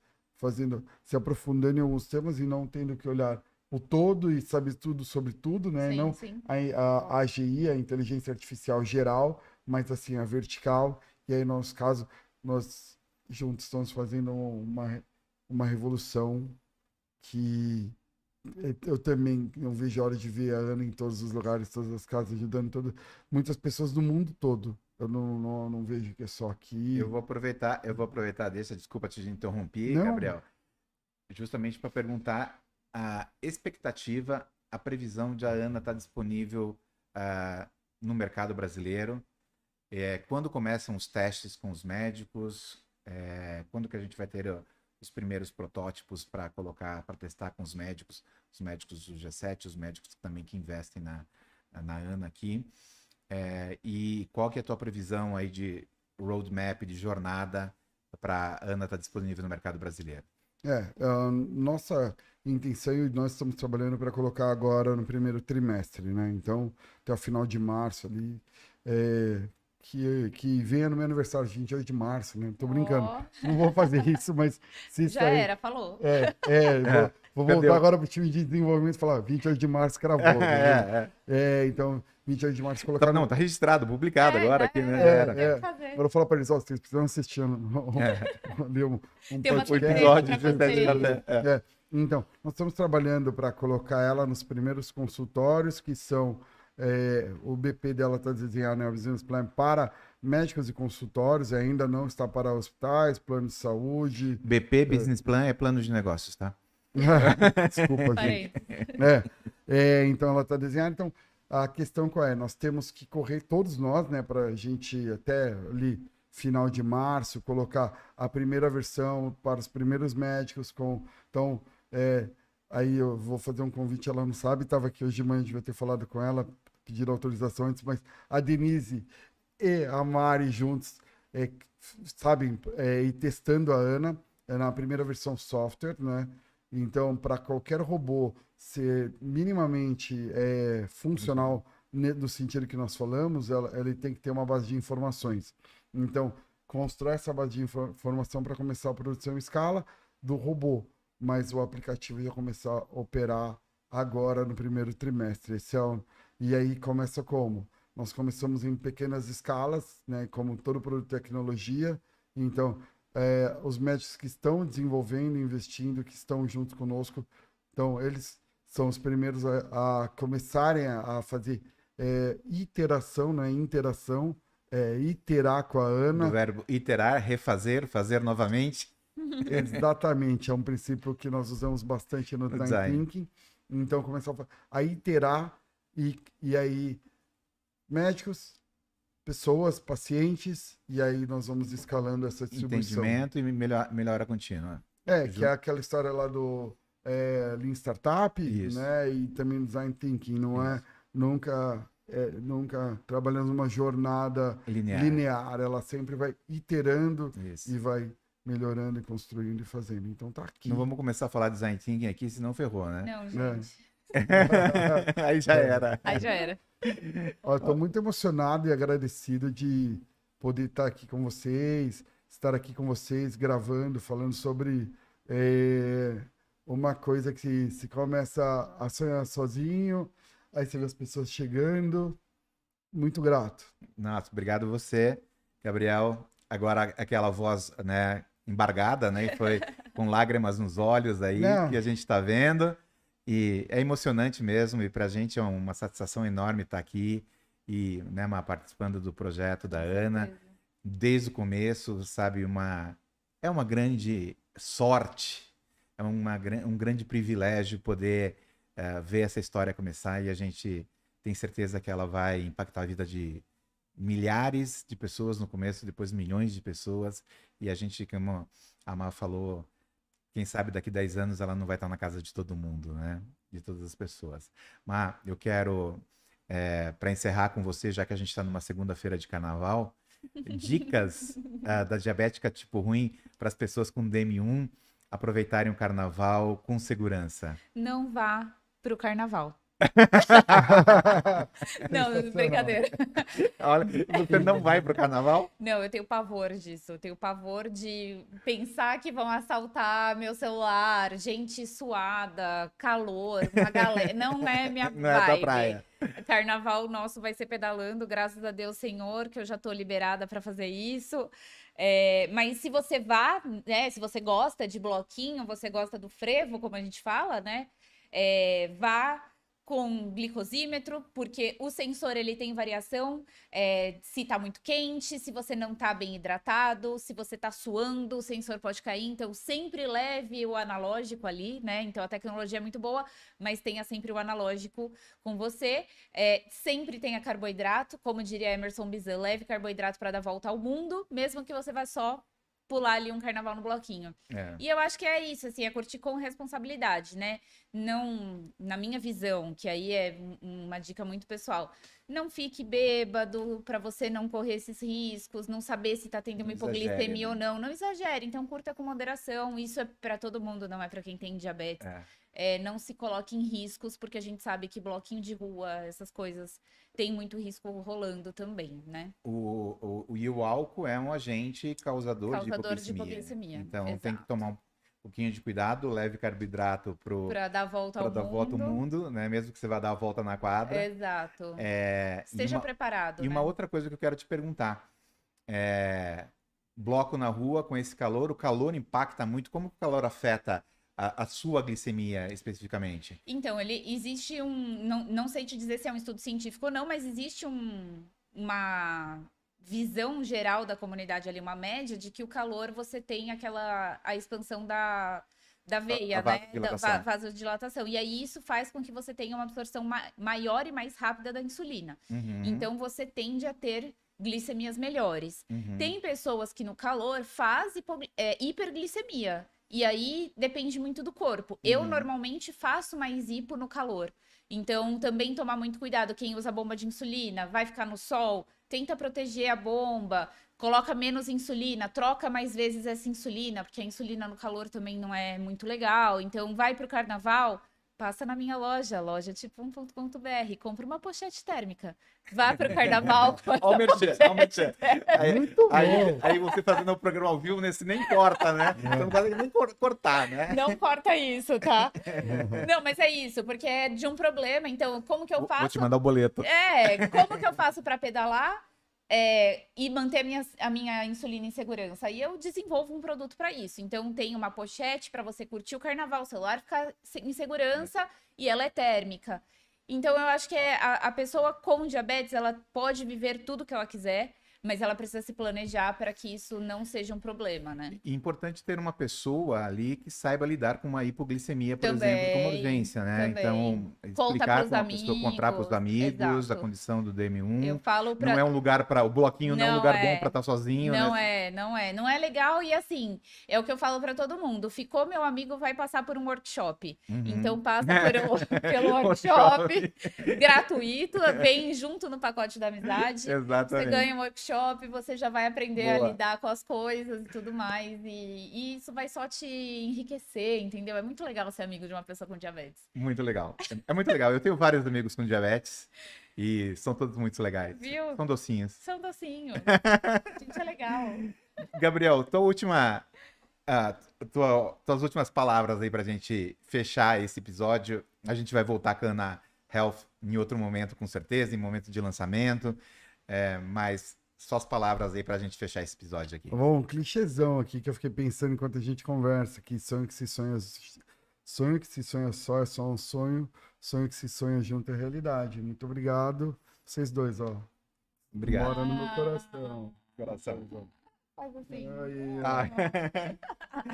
se aprofundando em alguns temas e não tendo que olhar o todo e saber tudo sobre tudo, né? Sim, não sim. a AGI, a inteligência artificial geral, mas assim, a vertical. E aí, no nosso caso, nós juntos estamos fazendo uma revolução que eu também não vejo a hora de ver a Ana em todos os lugares, todas as casas, ajudando muitas pessoas do mundo todo. Eu não vejo que é só aqui. Eu vou aproveitar, desculpa te interromper, Não. Gabriel, justamente para perguntar a expectativa, a previsão de a Ana estar disponível no mercado brasileiro. Quando começam os testes com os médicos? Quando que a gente vai ter os primeiros protótipos para testar com os médicos do G7, os médicos também que investem na Ana aqui? E qual que é a tua previsão aí de roadmap, de jornada para a Ana estar disponível no mercado brasileiro? Nossa intenção, e nós estamos trabalhando para colocar agora no primeiro trimestre, né? Então, até o final de março ali, que venha no meu aniversário, 28 de março, né? Tô brincando. Não vou fazer isso, mas se isso Já era, falou. Vou voltar agora pro time de desenvolvimento e falar, 28 de março, cravou. Então, 28 de março colocar... Tá registrado, publicado agora aqui, né? Agora eu vou falar para eles, vocês precisam assistir Tem uma episódio de Então, nós estamos trabalhando para colocar ela nos primeiros consultórios, que são o BP dela está desenhando o Business Plan para médicos e consultórios, ainda não está para hospitais, plano de saúde. BP, Business Plan, é plano de negócios, tá? Desculpa, gente. Então, ela está desenhando. Então, a questão qual é? Nós temos que correr, todos nós, né, para a gente até ali, final de março, colocar a primeira versão para os primeiros médicos. Então, aí eu vou fazer um convite, ela não sabe, estava aqui hoje de manhã, devia ter falado com ela, pedir autorização antes, mas a Denise e a Mari juntos sabem, ir testando a Ana, na primeira versão software, né? Então, para qualquer robô ser minimamente funcional no sentido que nós falamos, ele tem que ter uma base de informações. Então, constrói essa base de informação para começar a produção em escala do robô, mas o aplicativo já começar a operar agora no primeiro trimestre esse ano. E aí começa como? Nós começamos em pequenas escalas, né, como todo produto de tecnologia. Então, os médicos que estão desenvolvendo, investindo, que estão junto conosco, então eles são os primeiros a começarem a fazer iteração, né, interação, iterar com a Ana. Do verbo iterar, refazer, fazer novamente. Exatamente, é um princípio que nós usamos bastante no Design Thinking. Então, começar a iterar e aí médicos, pessoas, pacientes, e aí nós vamos escalando essa distribuição. Entendimento e melhora contínua. Que é aquela história lá do Lean Startup, né? E também Design Thinking, não é nunca trabalhando numa jornada linear, ela sempre vai iterando e vai melhorando e construindo e fazendo. Então tá aqui. Não vamos começar a falar de Design Thinking aqui, senão ferrou, né? Não, gente. Aí já era. Aí já era. Estou muito emocionado e agradecido de poder estar aqui com vocês, estar aqui com vocês gravando, falando sobre uma coisa que se começa a sonhar sozinho, aí você vê as pessoas chegando. Muito grato. Nossa, obrigado você, Gabriel. Agora aquela voz, né, embargada, né, e foi com lágrimas nos olhos aí que a gente está vendo. E é emocionante mesmo, e para a gente é uma satisfação enorme estar aqui e, né, participando do projeto da Ana, desde o começo, sabe, é uma grande sorte, um grande privilégio poder ver essa história começar, e a gente tem certeza que ela vai impactar a vida de milhares de pessoas no começo, depois milhões de pessoas, e a gente, como a Má falou, quem sabe daqui 10 anos ela não vai estar na casa de todo mundo, né? De todas as pessoas. Mas eu quero, para encerrar com você, já que a gente está numa segunda-feira de carnaval, dicas da diabética tipo ruim para as pessoas com DM1 aproveitarem o carnaval com segurança. Não vá pro carnaval. Não, brincadeira. Olha, você não vai pro carnaval? Não, eu tenho pavor disso. Eu tenho pavor de pensar que vão assaltar meu celular, gente suada, calor, uma galera. Não é minha Não é vibe. tua praia. Carnaval nosso vai ser pedalando, graças a Deus, Senhor, que eu já tô liberada para fazer isso. Mas se você né? Se você gosta de bloquinho, você gosta do frevo, como a gente fala, né? Vá com glicosímetro, porque o sensor ele tem variação, se tá muito quente, se você não tá bem hidratado, se você tá suando, o sensor pode cair, então sempre leve o analógico ali, né? Então a tecnologia é muito boa, mas tenha sempre o analógico com você. Sempre tenha carboidrato, como diria Emerson Bizan, leve carboidrato para dar volta ao mundo, mesmo que você vá só pular ali um carnaval no bloquinho. E eu acho que é isso, assim, é curtir com responsabilidade, né? Não, na minha visão, que aí é uma dica muito pessoal, não fique bêbado para você não correr esses riscos, não saber se tá tendo uma hipoglicemia ou não. Não exagere, então curta com moderação. Isso é para todo mundo, não é para quem tem diabetes. Não se coloque em riscos, porque a gente sabe que bloquinho de rua, essas coisas, tem muito risco rolando também, né? E o álcool é um agente causador de hipoglicemia. Então tem que tomar um pouquinho de cuidado, leve carboidrato para dar volta ao mundo, né? Mesmo que você vá dar a volta na quadra. Exato. Esteja preparado. E uma outra coisa que eu quero te perguntar. Bloco na rua com esse calor, o calor impacta muito. Como o calor afeta a sua glicemia especificamente? Então, existe não sei te dizer se é um estudo científico ou não, mas existe uma visão geral da comunidade ali, uma média de que o calor você tem a expansão da veia, né? Da vasodilatação. E aí isso faz com que você tenha uma absorção maior e mais rápida da insulina. Então você tende a ter glicemias melhores. Tem pessoas que no calor fazem hiperglicemia. E aí depende muito do corpo. Eu normalmente faço mais hipo no calor. Então, também tomar muito cuidado. Quem usa bomba de insulina, vai ficar no sol, tenta proteger a bomba, coloca menos insulina, troca mais vezes essa insulina, porque a insulina no calor também não é muito legal. Então, vai pro carnaval, passa na minha loja tipo1.com.br, compra uma pochete térmica. Vá pro carnaval com Ó o merchan, ó o merchan. Muito bom. Aí você fazendo o programa ao vivo, nesse nem corta, né? Você não consegue nem cortar, né? Não corta isso, tá? Não, mas é isso, porque é de um problema. Então, como que eu Vou faço? te mandar o boleto. Como que eu faço para pedalar e manter a minha insulina em segurança? Aí eu desenvolvo um produto para isso. Então, tem uma pochete para você curtir o carnaval, o celular ficar em segurança e ela é térmica. Então, eu acho que a pessoa com diabetes, ela pode viver tudo que ela quiser, mas ela precisa se planejar para que isso não seja um problema, né? E importante ter uma pessoa ali que saiba lidar com uma hipoglicemia, por Também, exemplo, como urgência, né? também. Então, Conta explicar pros para uma pessoa, contar para os amigos a exato. condição do DM1. Eu falo para Não é um lugar para... O bloquinho não é um lugar bom para estar sozinho, Não né? não é legal. E assim, é o que eu falo pra todo mundo. Ficou meu amigo, vai passar por um workshop. Uhum. Então passa pelo workshop gratuito, vem junto no pacote da amizade. Você Exatamente. ganha um workshop, você já vai aprender Boa. a lidar com as coisas e tudo mais. E isso vai só te enriquecer, entendeu? É muito legal ser amigo de uma pessoa com diabetes. Muito legal. É muito legal. Eu tenho vários amigos com diabetes e são todos muito legais. Viu? São docinhos. São docinhos. Gente, é legal. Gabriel, tuas últimas palavras aí pra gente fechar esse episódio. A gente vai voltar com a Ana Health em outro momento, com certeza, em momento de lançamento. Mas só as palavras aí pra gente fechar esse episódio aqui. Bom, um clichêzão aqui que eu fiquei pensando enquanto a gente conversa, que sonho que se sonha só é só um sonho, sonho que se sonha junto é realidade. Muito obrigado. Vocês dois, ó. Obrigado. Mora no meu coração. Faz assim.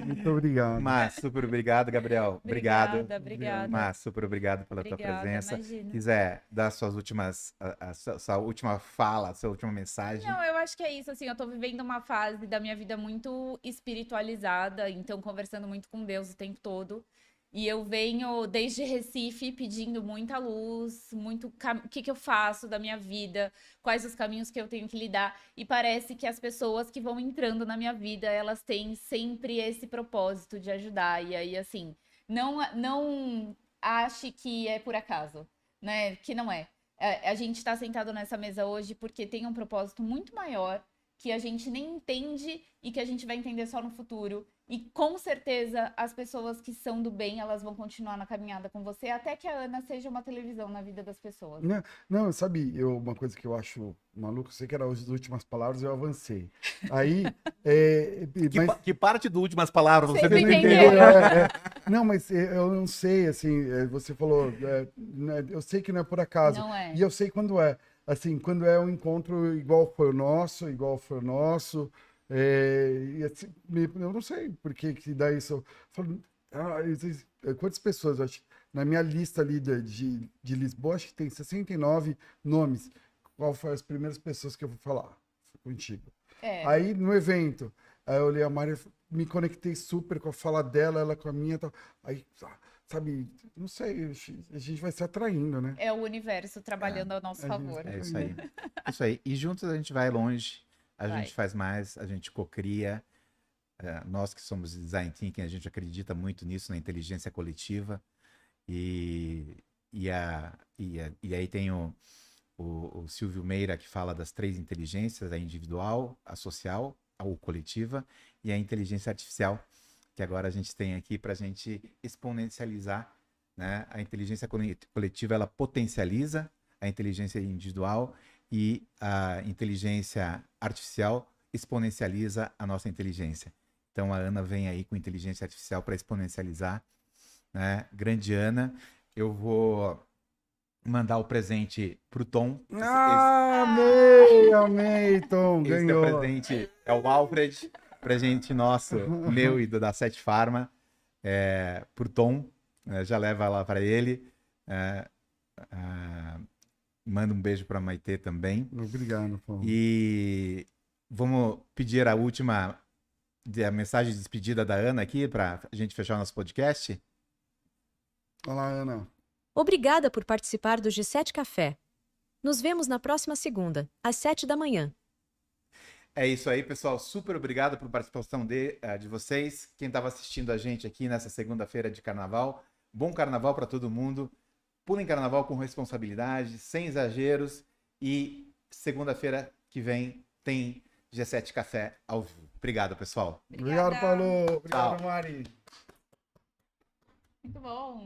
Muito obrigado. Mas super obrigado, Gabriel. Obrigado. Obrigada. Mas super obrigado pela tua Obrigada, presença. imagina. Quiser dar suas últimas, sua última fala, sua última mensagem. Não, eu acho que é isso, assim, eu tô vivendo uma fase da minha vida muito espiritualizada, então conversando muito com Deus o tempo todo. E eu venho desde Recife pedindo muita luz, o que eu faço da minha vida, quais os caminhos que eu tenho que lidar. E parece que as pessoas que vão entrando na minha vida, elas têm sempre esse propósito de ajudar. E aí, assim, não ache que é por acaso, né? Que não é. A gente tá sentado nessa mesa hoje porque tem um propósito muito maior que a gente nem entende e que a gente vai entender só no futuro. E com certeza as pessoas que são do bem, elas vão continuar na caminhada com você, até que a Ana seja uma televisão na vida das pessoas. Não, sabe, uma coisa que eu acho maluco, eu sei que eram as últimas palavras, eu avancei. Aí, Que parte do últimas palavras você Sempre não entendeu. entendeu? Não, mas eu não sei, assim, você falou, eu sei que não é por acaso. Não é. E eu sei quando é. Assim, quando é um encontro igual foi o nosso, e assim, eu não sei por que dá isso. Eu falo, quantas pessoas, eu acho, na minha lista ali de Lisboa, acho que tem 69 nomes. Qual foram as primeiras pessoas que eu vou falar? Foi contigo. Aí, no evento, aí eu olhei a Mari, me conectei super com a fala dela, ela com a minha. Tal. Aí, sabe, não sei, a gente vai se atraindo, né? É o universo trabalhando ao nosso favor. É isso aí. Isso aí. E juntos a gente vai longe, a Vai. gente faz mais, a gente cocria. Nós que somos design thinking, a gente acredita muito nisso, na inteligência coletiva. E aí tem o Silvio Meira, que fala das 3 inteligências, a individual, a social, a coletiva e a inteligência artificial, que agora a gente tem aqui para a gente exponencializar, né? A inteligência coletiva, ela potencializa a inteligência individual e a inteligência artificial exponencializa a nossa inteligência. Então a Ana vem aí com inteligência artificial para exponencializar, né? Grande Ana. Eu vou mandar o presente pro Tom. Amei, Tom, ganhou. Esse presente é o Alfred, presente nosso, meu e da Sete Pharma, pro Tom. Já leva lá para ele. Manda um beijo para Maitê também. Obrigado, Tom. E vamos pedir a mensagem de despedida da Ana aqui para a gente fechar o nosso podcast. Olá, Ana. Obrigada por participar do G7 Café. Nos vemos na próxima segunda, às 7 da manhã. É isso aí, pessoal. Super obrigado por participação de vocês. Quem estava assistindo a gente aqui nessa segunda-feira de carnaval. Bom carnaval para todo mundo. Pulem carnaval com responsabilidade, sem exageros. E segunda-feira que vem tem G7 Café ao vivo. Obrigado, pessoal. Obrigado, Paulo. Obrigado, Tchau. Mari. Muito bom.